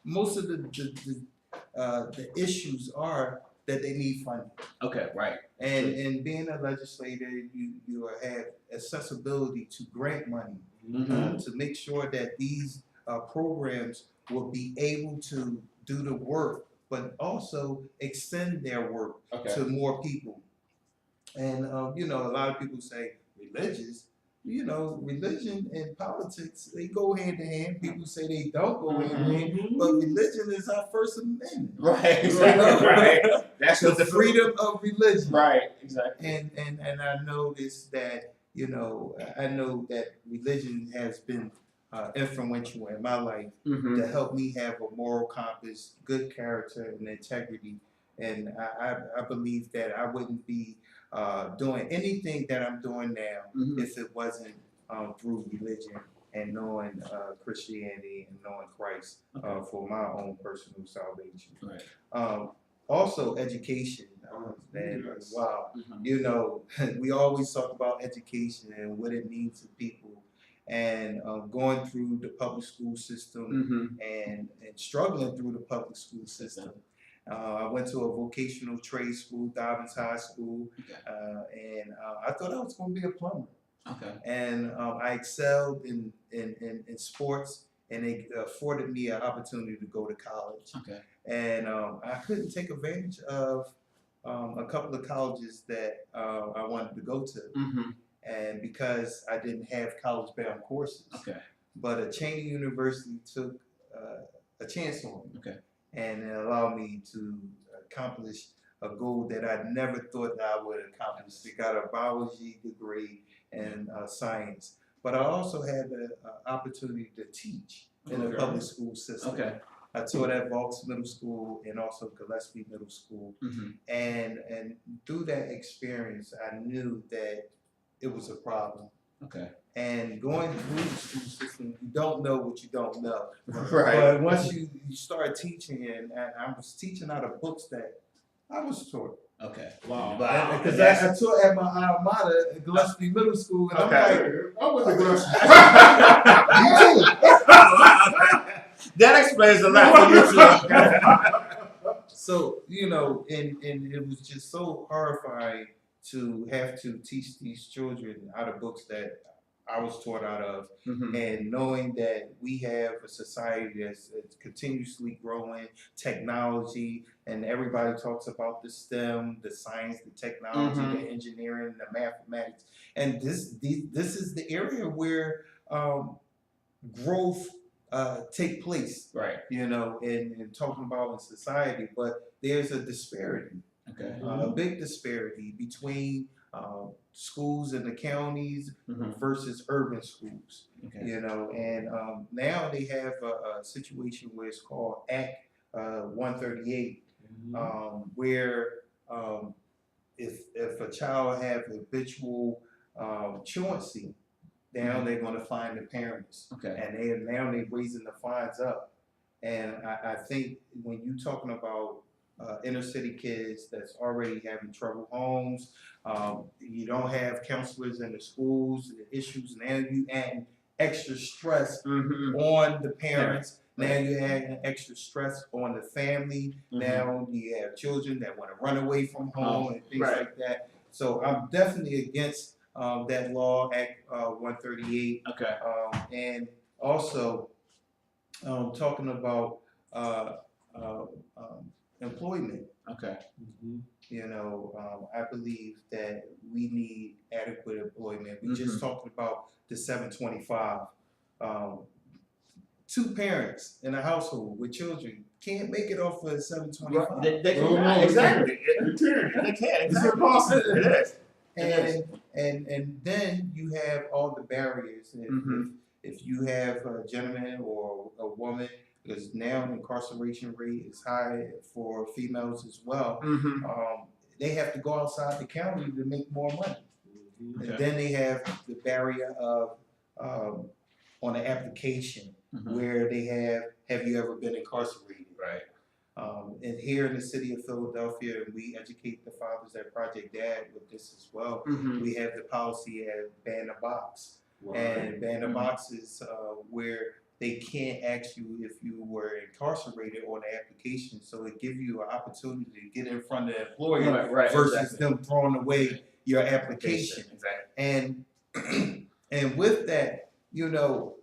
Most of the issues are that they need funding. Okay. Right. And being a legislator, you have accessibility to grant money to make sure that these programs will be able to do the work, but also extend their work to more people. And you know, a lot of people say religious. You know, religion and politics, they go hand in hand. People say they don't go hand in hand, but religion is our First Amendment. Right. Exactly. Right. That's The freedom of religion. Right. Exactly. And I noticed that, you know, I know that religion has been influential in my life to help me have a moral compass, good character, and integrity. And I believe that I wouldn't be doing anything that I'm doing now if it wasn't through religion and knowing Christianity and knowing Christ for my own personal salvation. Right. Also, education. Wow, you know, we always talk about education and what it means to people. And going through the public school system and struggling through the public school system. I went to a vocational trade school, Dobbins High School, and I thought I was going to be a plumber. Okay. And I excelled in sports, and it afforded me an opportunity to go to college. Okay. And I couldn't take advantage of a couple of colleges that I wanted to go to, and because I didn't have college-bound courses, but a Cheney University took a chance on me, and it allowed me to accomplish a goal that I never thought that I would accomplish. I got a biology degree and science, but I also had the opportunity to teach in the public school system. I taught at Vaux Middle School and also Gillespie Middle School, and through that experience, I knew that it was a problem. And going through the school system, you don't know what you don't know. But once you start teaching, and I was teaching out of books that I was taught. Wow. Because I taught at my alma mater at Gillespie Middle School, and I'm like, I went to Gillespie. That explains a lot for you too. so, you know, and it was just so horrifying to have to teach these children out of books that I was taught out of, and knowing that we have a society that's continuously growing, technology, and everybody talks about the STEM, the science, the technology, the engineering, the mathematics, and this is the area where growth take place, you know, and talking about in society, but there's a disparity, a big disparity between schools in the counties versus urban schools, you know, and now they have a situation where it's called Act 138, where if a child have habitual truancy, now they're going to fine the parents, and they're raising the fines up, and I think when you're talking about inner city kids that's already having troubled homes, you don't have counselors in the schools, the issues, now you add extra stress on the parents. Now you add extra stress on the family. Now you have children that want to run away from home and things like that. So I'm definitely against that law, Act 138. And also talking about employment. You know, I believe that we need adequate employment. We just talked about the 725. Two parents in a household with children can't make it off of 725. They can, exactly. They can. It's impossible. It is. And then you have all the barriers. If you have a gentleman or a woman, because now the incarceration rate is high for females as well, they have to go outside the county to make more money. And then they have the barrier of on the application where they have you ever been incarcerated? And here in the city of Philadelphia, we educate the fathers at Project Dad with this as well. We have the policy at Ban the Box. And Ban the Box is where they can't ask you if you were incarcerated on the application. So it gives you an opportunity to get in front of the employer versus them throwing away your application. And and with that, you know,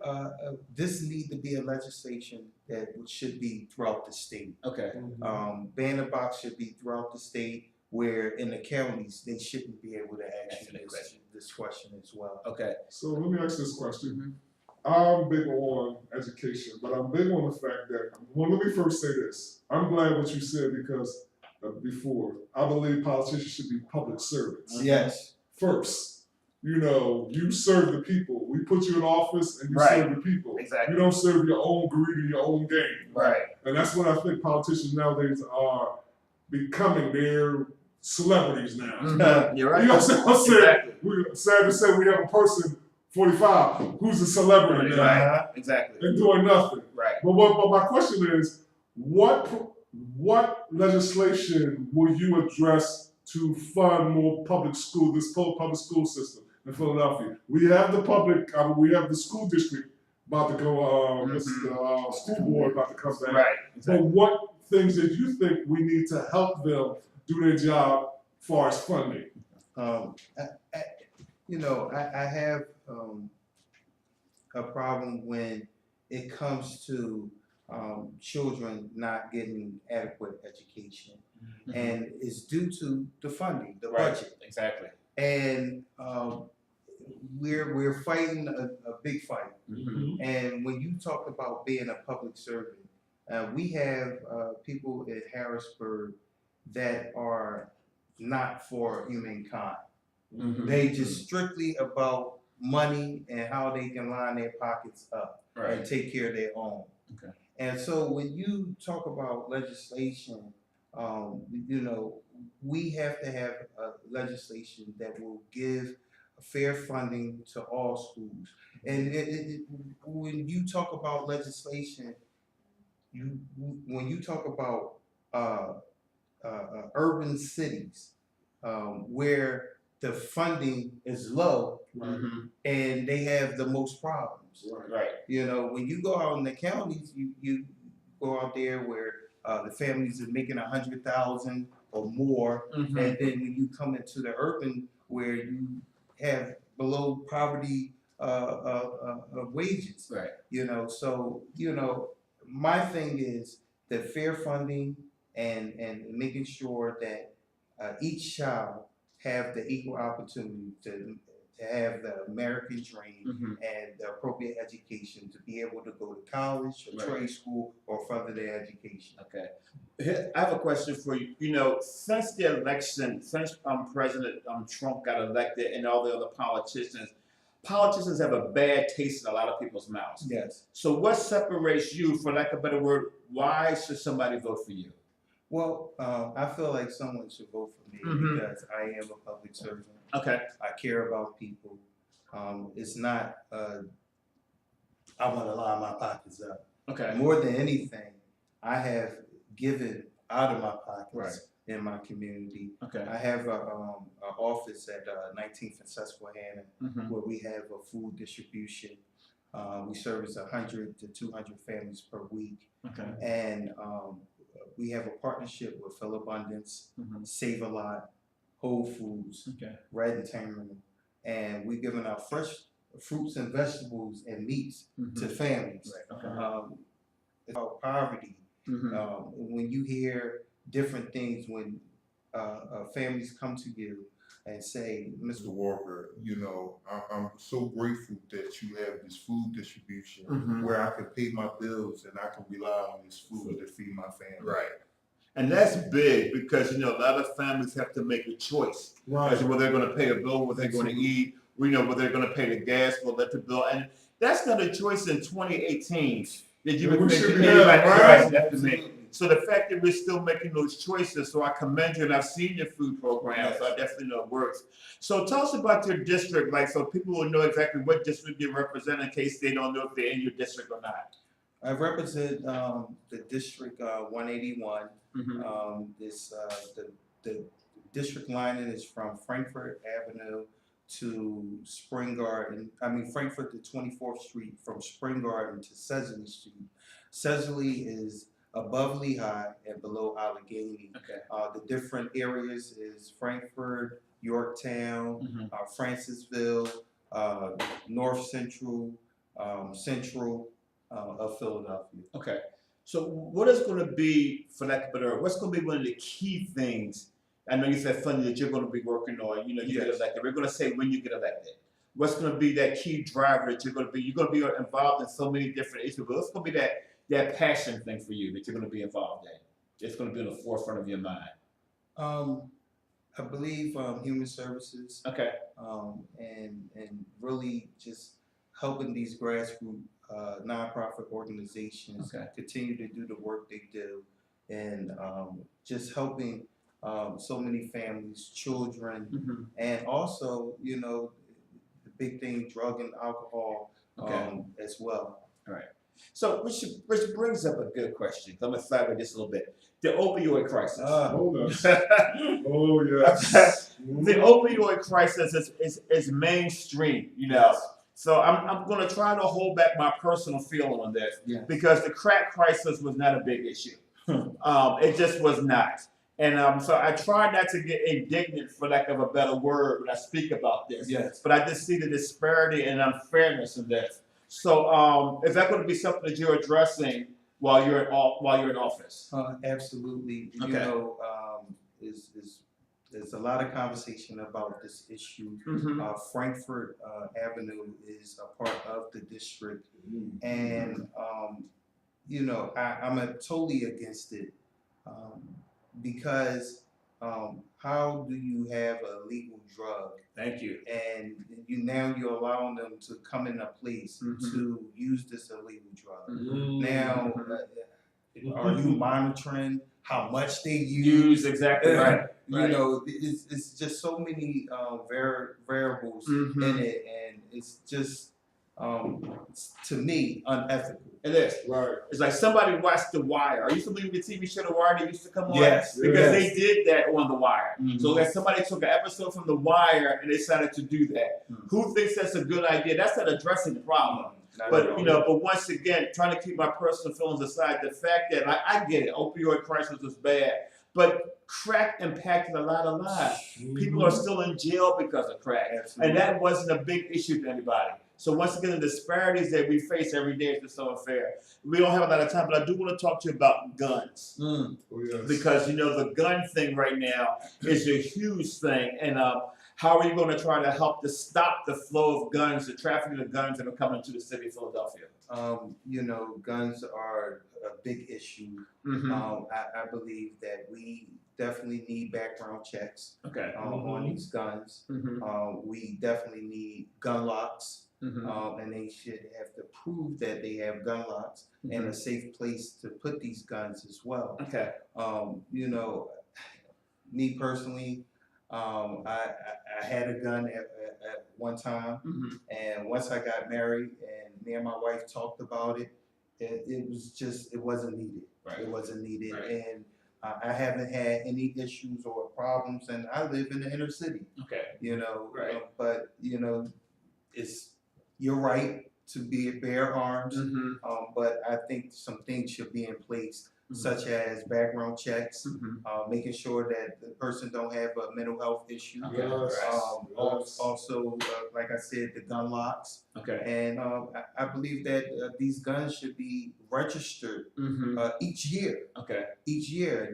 this needs to be a legislation that should be throughout the state. Ban the Box should be throughout the state, where in the counties they shouldn't be able to ask you this question as well. So let me ask this question. I'm big on education, but I'm big on the fact that, well, let me first say this. I'm glad what you said because before, I believe politicians should be public servants. First, you know, you serve the people. We put you in office and you serve the people. You don't serve your own greed and your own gain. And that's what I think politicians nowadays are becoming. They're celebrities now. You're right. You know what I'm saying? We're sad to say we have a person 45 who's a celebrity now. And doing nothing. But my question is, what legislation will you address to fund more public school, this public school system in Philadelphia? We have the public, we have the school district about to go, the school board about to come back. But what things that you think we need to help them do their job as far as funding? You know, I have a problem when it comes to children not getting adequate education, and it's due to the funding, the budget. Exactly. And we're fighting a big fight. And when you talk about being a public servant, we have people in Harrisburg that are not for humankind. They just strictly about money and how they can line their pockets up and take care of their own. And so when you talk about legislation, you know, we have to have legislation that will give fair funding to all schools. And when you talk about legislation, when you talk about urban cities where the funding is low and they have the most problems. You know, when you go out in the counties, you go out there where the families are making 100,000 or more, and then when you come into the urban where you have below poverty wages. You know, so you know, my thing is that fair funding and making sure that each child have the equal opportunity to have the American dream and the appropriate education to be able to go to college or trade school or further their education. I have a question for you. You know, since the election, since President Trump got elected and all the other politicians have a bad taste in a lot of people's mouths. So what separates you, for lack of a better word, why should somebody vote for you? Well, I feel like someone should vote for me because I am a public servant. I care about people. It's not, I want to line my pockets up. More than anything, I have given out of my pockets in my community. I have an office at 19th and Susquehanna where we have a food distribution. We service 100 to 200 families per week. And we have a partnership with Phil Abundance, Save a Lot, Whole Foods, Red Terminal, and we're giving out fresh fruits and vegetables and meats to families. It's about poverty. When you hear different things, when families come to you and say, Mr. Walker, you know, I'm so grateful that you have this food distribution where I can pay my bills and I can rely on this food to feed my family. And that's big because, you know, a lot of families have to make a choice. As to whether they're going to pay a bill, what they're going to eat, you know, whether they're going to pay the gas or electric bill. And that's not a choice in 2018 that you would think anybody have to make. So the fact that we're still making those choices, so I commend you, and I've seen your food program, so I definitely know it works. So tell us about your district, like, so people will know exactly what district you represent in case they don't know if they're in your district or not. I represent the District 181. The district lining is from Frankfurt Avenue to Spring Garden. Frankfurt to 24th Street, from Spring Garden to Cecily Street. Cecily is above Lehigh and below Allegheny. The different areas is Frankfurt, Yorktown, Francisville, North Central, Central of Philadelphia. So what is going to be, for lack of a better word, what's going to be one of the key things? I know you said funding that you're going to be working on. You know, you get elected. We're going to say when you get elected. What's going to be that key driver that you're going to be involved in so many different issues. But what's going to be that passion thing for you that you're going to be involved in? It's going to be on the forefront of your mind. I believe human services. And really just helping these grassroots nonprofit organizations continue to do the work they do, and just helping so many families, children, and also, you know, the big thing, drug and alcohol as well. So which brings up a good question. I'm going to slide with this a little bit. The opioid crisis. The opioid crisis is mainstream, you know. So I'm going to try to hold back my personal feeling on this because the crack crisis was not a big issue. It just was not. And so I try not to get indignant, for lack of a better word, when I speak about this. But I just see the disparity and unfairness in this. So is that going to be something that you're addressing while you're in office? Absolutely. You Okay. know, there's a lot of conversation about this issue. Frankfurt Avenue is a part of the district, and you know, I'm totally against it because how do you have a legal drug? Thank you. And you're allowing them to come in a place to use this illegal drug. Now, are you monitoring how much they use? Exactly right. You know, it's just so many variables in it, and it's just to me unethical. It is. Right. It's like somebody watched The Wire. Are you familiar with the TV show The Wire that used to come on? Yes. Because they did that on The Wire. So that somebody took an episode from The Wire and they decided to do that. Who thinks that's a good idea? That's not addressing the problem. But but once again, trying to keep my personal feelings aside, the fact that I get it, opioid crisis is bad, but crack impacted a lot of lives. People are still in jail because of crack, and that wasn't a big issue to anybody. So once again, the disparities that we face every day is just so unfair. We don't have a lot of time, but I do want to talk to you about guns. Oh, yes. Because, the gun thing right now is a huge thing. And how are you going to try to help to stop the flow of guns, the trafficking of guns that are coming to the city of Philadelphia? Guns are a big issue. I believe that we definitely need background checks on these guns. We definitely need gun locks. And they should have to prove that they have gun locks and a safe place to put these guns as well. Okay. Me personally, I had a gun at one time, and once I got married and me and my wife talked about it, it wasn't needed. Right. It wasn't needed, Right. and I haven't had any issues or problems, and I live in the inner city. Okay. Right. But you're right to bear arms, but I think some things should be in place, such as background checks, making sure that the person don't have a mental health issue. Also, like I said, the gun locks. Okay. And I believe that these guns should be registered each year. Okay. Each year,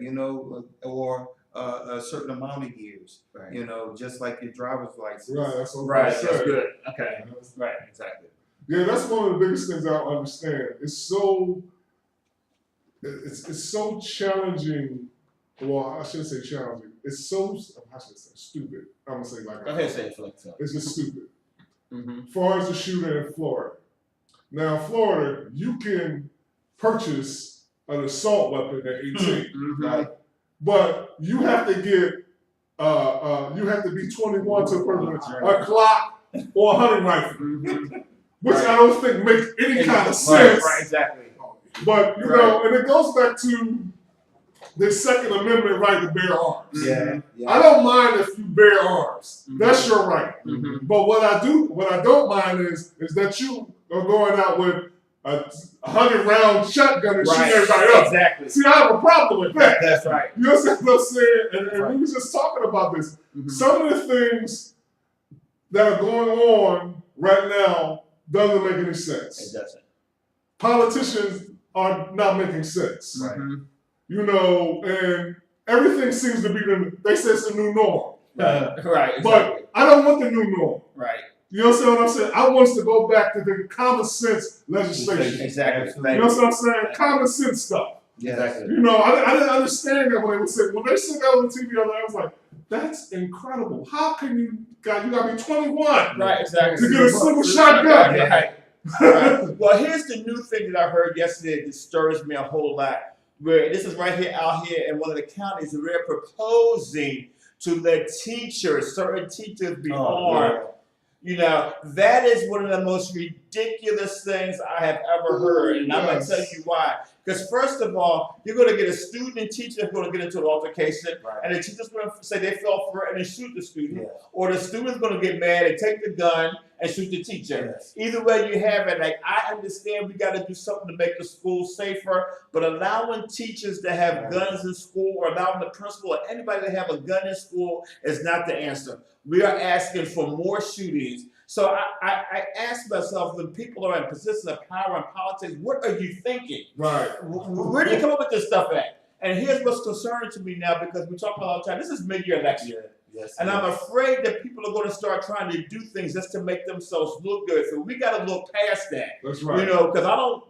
or a certain amount of years. Right. Just like your driver's license. Right. That's what Right. I'm That's saying. good. Okay. Right. Exactly. Yeah, that's one of the biggest things I don't understand. It's so challenging. Well, I shouldn't say challenging. It's so, I should say stupid. I'm gonna say like Go ahead and say it for like so. it's just stupid. As far as the shooting in Florida. Now, in Florida, you can purchase an assault weapon at 18, right? But you have to get, you have to be 21 to purchase a Glock or a hunting rifle, which I don't think makes any kind of sense. Right, exactly. But, and it goes back to the Second Amendment right to bear arms. Yeah. I don't mind if you bear arms. That's your right. But what I don't mind is that you are going out with a 100-round shotgun and shooting everybody up. Exactly. See, I have a problem with that. That's right. You understand what I'm saying? And we were just talking about this. Some of the things that are going on right now doesn't make any sense. It doesn't. Politicians are not making sense. Right. And everything seems to be they say it's the new norm. Right. Exactly. But I don't want the new norm. Right. You understand what I'm saying? I want us to go back to the common sense legislation. Exactly. You know what I'm saying? Common sense stuff. Exactly. I didn't understand that when they said that on the TV the other day, I was like, that's incredible. How can you gotta be 21 Right, exactly. to get a single shotgun? Right. Right. Well, here's the new thing that I heard yesterday that disturbs me a whole lot. Where this is right here out here in one of the counties, and we're proposing to let certain teachers be armed. That is one of the most ridiculous things I have ever heard, and I'm going to tell you why. Because first of all, you're going to get a student and teacher who's going to get into an altercation, and the teacher's going to say they fell for it and they shoot the student, or the student's going to get mad and take the gun and shoot the teacher. Either way you have it, I understand we got to do something to make the school safer, but allowing teachers to have guns in school or allowing the principal or anybody to have a gun in school is not the answer. We are asking for more shootings. So I ask myself, when people are in positions of power in politics, what are you thinking? Right. Where do you come up with this stuff at? And here's what's concerning to me now, because we talk about all the time. This is mid-year election. Yes, And I'm afraid that people are going to start trying to do things just to make themselves look good. So we got to look past that. That's right. You know, because I don't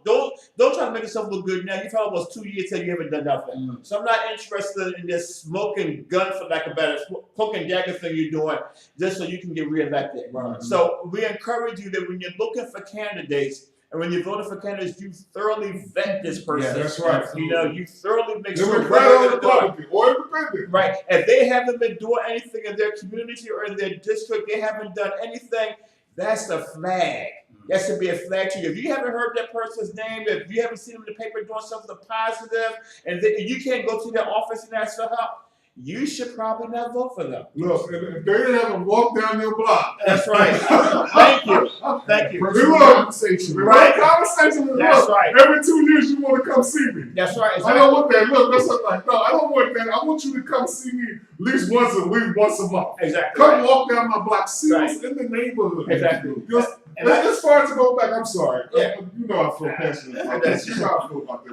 try to make yourself look good now. You've had almost 2 years till you haven't done nothing. So I'm not interested in this smoking gun, for lack of better, cloak and dagger thing you're doing just so you can get reelected. Right. So we encourage you that when you're looking for candidates, and when you're voting for candidates, you thoroughly vet this person. Yeah, that's right. You know, you thoroughly make sure Democrat or Republican or independent. right. If they haven't been doing anything in their community or in their district, they haven't done anything, that's a flag. That should be a flag to you. If you haven't heard that person's name, if you haven't seen them in the paper doing something positive, and you can't go to their office and ask for help, you should probably not vote for them. Look, if they haven't walked down your block. That's right. Thank you. Thank you. Conversation. Right. Conversation with That's look, right. every 2 years you want to come see me. That's right. I don't want that. Look, that's like, no, I don't want that. I want you to come see me at least once a week, once a month. Exactly. Come Right. walk down my block. See Right. us in the neighborhood. Exactly. Just, And as far as to go back, I'm sorry. Yeah. You know I feel passionate about this. You know how I feel about this.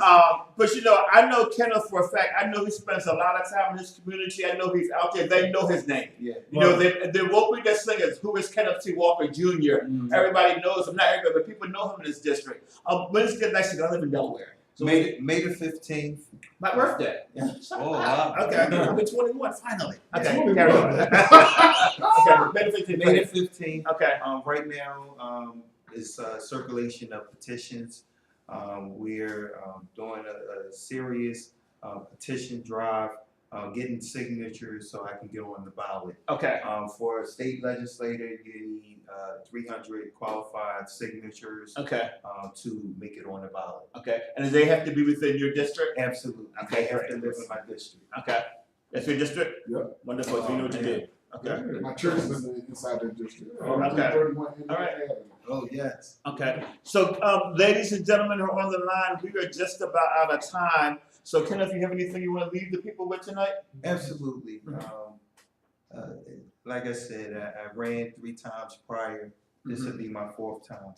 But you know, I know Kenneth for a fact. I know he spends a lot of time in his community. I know he's out there. They know his name. Yeah. You know, there won't be this thing as who is Kenneth T. Walker Jr. Everybody knows him. Not everybody, but people know him in his district. When's the next thing? I live in Delaware. So May the 15th. my birthday. Oh, wow. Okay, I'll be 21 finally. Okay, 21. carry on. Okay, May the 15th. May the 15th. Okay. Right now is circulation of petitions. We're doing a serious petition drive, getting signatures so I can get on the ballot. Okay. For a state legislator, you need 300 qualified signatures Okay. to make it on the ballot. Okay. And do they have to be within your district? Absolutely. Okay, They have great. to live in my district. Okay. That's your district? Yep. Wonderful. So you know what to do. Okay. Yeah, my church is inside that district. Okay. 31 All right. Oh, yes. Okay. So, ladies and gentlemen who are on the line, we are just about out of time. So, Kenneth, you have anything you want to leave the people with tonight? Absolutely. Like I said, I ran 3 times prior. This will be my 4th time.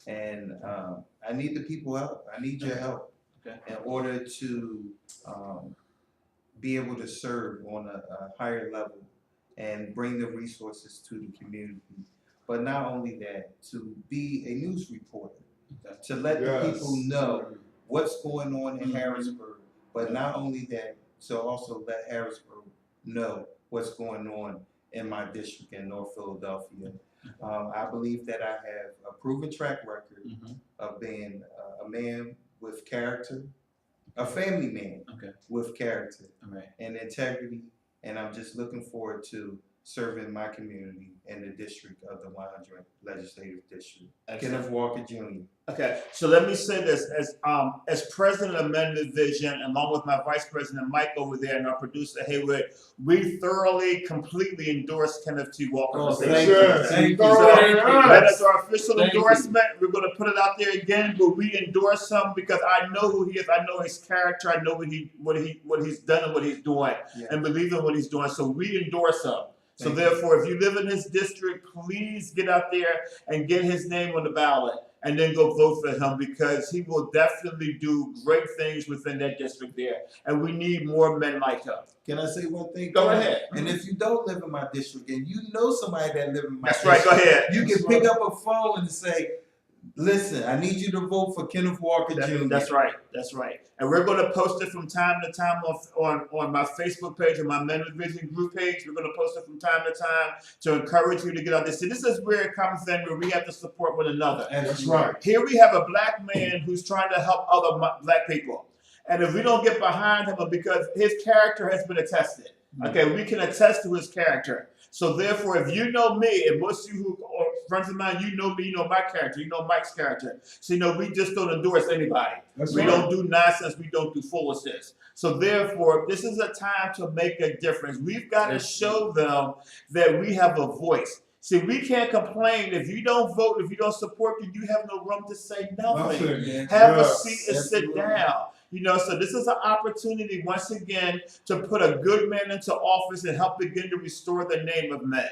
And I need the people help. I need your help in order to be able to serve on a higher level and bring the resources to the community. But not only that, to be a news reporter, to let the people know what's going on in Harrisburg. But not only that, to also let Harrisburg know what's going on in my district in North Philadelphia. I believe that I have a proven track record of being a man with character, a family man with character and integrity, and I'm just looking forward to serving my community in the district of the Wandering Legislative District. Kenneth Walker Jr. Okay, so let me say this, as president of Men Vision, along with my vice president Mike over there and our producer Haywood, we thoroughly, completely endorse Kenneth T. Walker. Oh, Thank thank you. That is our official endorsement. We're going to put it out there again, but we endorse him because I know who he is. I know his character. I know what he's done and what he's doing, and believe in what he's doing. So we endorse him. So therefore, if you live in his district, please get out there and get his name on the ballot and then go vote for him because he will definitely do great things within that district there. And we need more men like him. Can I say one thing? Go ahead. And if you don't live in my district and you know somebody that lives in my That's district, right, go ahead. you can pick up a phone and say, listen, I need you to vote for Kenneth Walker Jr. That's right. That's right. And we're going to post it from time to time on my Facebook page and my Men with Vision group page. We're going to post it from time to time to encourage you to get out there. See, this is where it comes in where we have to support one another. That's right. Here we have a black man who's trying to help other black people. And if we don't get behind him, because his character has been attested, okay, we can attest to his character. So therefore, if you know me, and most of you who are friends of mine, you know me, you know my character, you know Mike's character. So, you know, we just don't endorse anybody. We don't do nonsense. We don't do foolishness. So therefore, this is a time to make a difference. We've got to show them that we have a voice. See, we can't complain. If you don't vote, if you don't support me, you have no room to say nothing. Have a seat and sit down. You know, so this is an opportunity, once again, to put a good man into office and help begin to restore the name of men.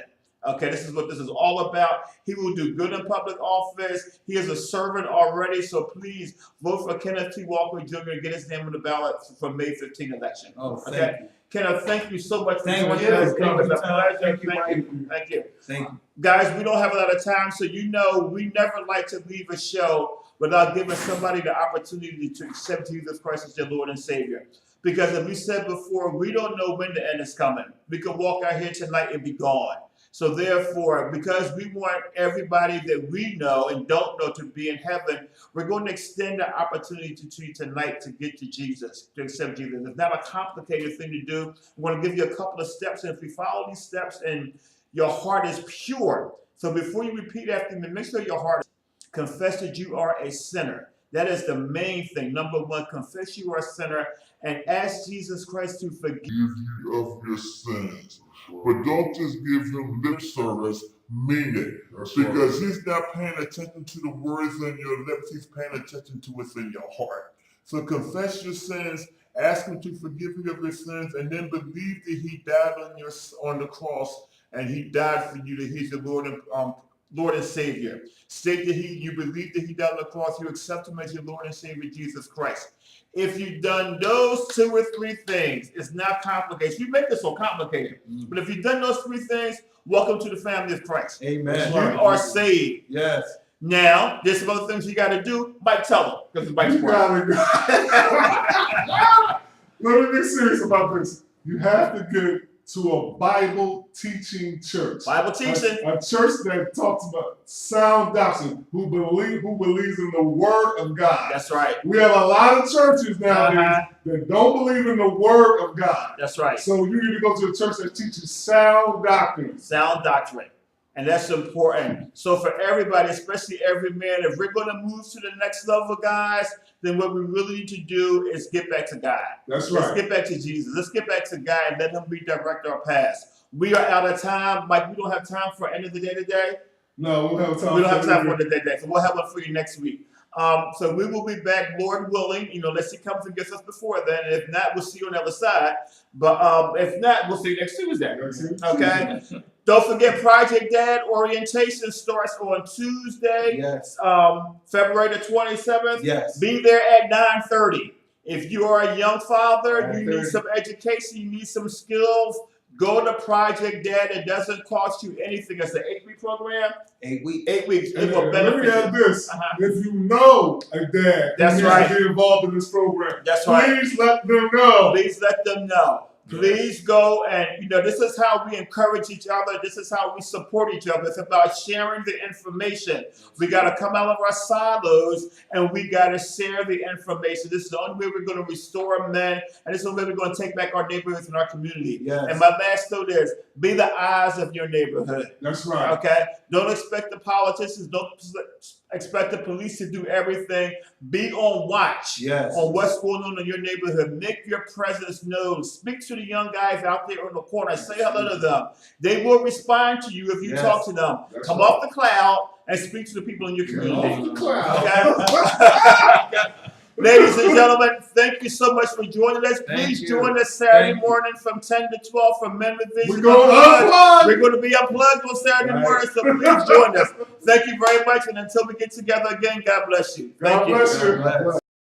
Okay, this is what this is all about. He will do good in public office. He is a servant already, so please vote for Kenneth T. Walker Jr. and get his name on the ballot for May 15 election. Oh, okay? thank you. Kenneth, thank you so much for Thank joining you. us. It was a Thank pleasure. you. Thank you. Thank you. Guys, we don't have a lot of time, so you know we never like to leave a show without giving somebody the opportunity to accept Jesus Christ as their Lord and Savior. Because as we said before, we don't know when the end is coming. We could walk out here tonight and be gone. So therefore, because we want everybody that we know and don't know to be in heaven, we're going to extend the opportunity to you tonight to get to Jesus, to accept Jesus. It's not a complicated thing to do. I'm going to give you a couple of steps, and if we follow these steps and your heart is pure. So before you repeat after me, make sure your heart is confess that you are a sinner. That is the main thing. Number one, confess you are a sinner and ask Jesus Christ to forgive you of your sins. But don't just give him lip service, mean it. Because he's not paying attention to the words on your lips, he's paying attention to what's in your heart. So confess your sins, ask him to forgive you of your sins, and then believe that he died on the cross and he died for you, that he's the Lord and Savior. State that you believe that he died on the cross, you accept him as your Lord and Savior, Jesus Christ. If you've done those 2 or 3 things, it's not complicated. You make this so complicated. But if you've done those 3 things, welcome to the family of Christ. Amen. You are saved. Yes. Now, there's some other things you got to do. Mike, tell them, because it's Mike's part. Let me be serious about this. You have to get to a Bible teaching church. Bible teaching. A church that talks about sound doctrine, who believes in the Word of God. That's right. We have a lot of churches nowadays that don't believe in the Word of God. That's right. So you need to go to a church that teaches sound doctrine. Sound doctrine. And that's important. So for everybody, especially every man, if we're going to move to the next level, guys, then what we really need to do is get back to God. That's right. Let's get back to Jesus. Let's get back to God and let him redirect our paths. We are out of time. Mike, we don't have time for end of the day today. No, we don't have time. We don't have time for the day. So we'll have one for you next week. So we will be back, Lord willing. Unless he comes and gets us before then. And if not, we'll see you on the other side. But if not, we'll see you next Tuesday. Okay? Don't forget, Project Dad orientation starts on Tuesday, Yes. February the 27th. Yes. Be there at 9:30. If you are a young father, you need 9:30. some education, you need some skills, go to Project Dad. It doesn't cost you anything. It's an 8-week program. 8 weeks. 8 weeks. It And will let me benefit add you. this. If you know a dad That's who needs right. to get involved in this program, That's right. please let them know. Please let them know. Please go and, this is how we encourage each other. This is how we support each other. It's about sharing the information. We got to come out of our silos and we got to share the information. This is the only way we're going to restore men, and this is the only way we're going to take back our neighborhoods and our community. Yes. And my last note is, be the eyes of your neighborhood. That's right. Okay? Don't expect the politicians, don't expect the police to do everything. Be on watch on what's going on in your neighborhood. Make your presence known. Speak to the young guys out there on the corner. Say hello to them. They will respond to you if you talk to them. That's Come right. off the cloud and speak to the people in your community. Off the cloud. Okay? Ladies and gentlemen, thank you so much for joining us. Please join us Saturday morning from 10 to 12 for Men with Vision. We're going unplugged. We're going to be unplugged on Saturday morning, so please join us. Thank you very much, and until we get together again, God bless you. Thank you. God bless you.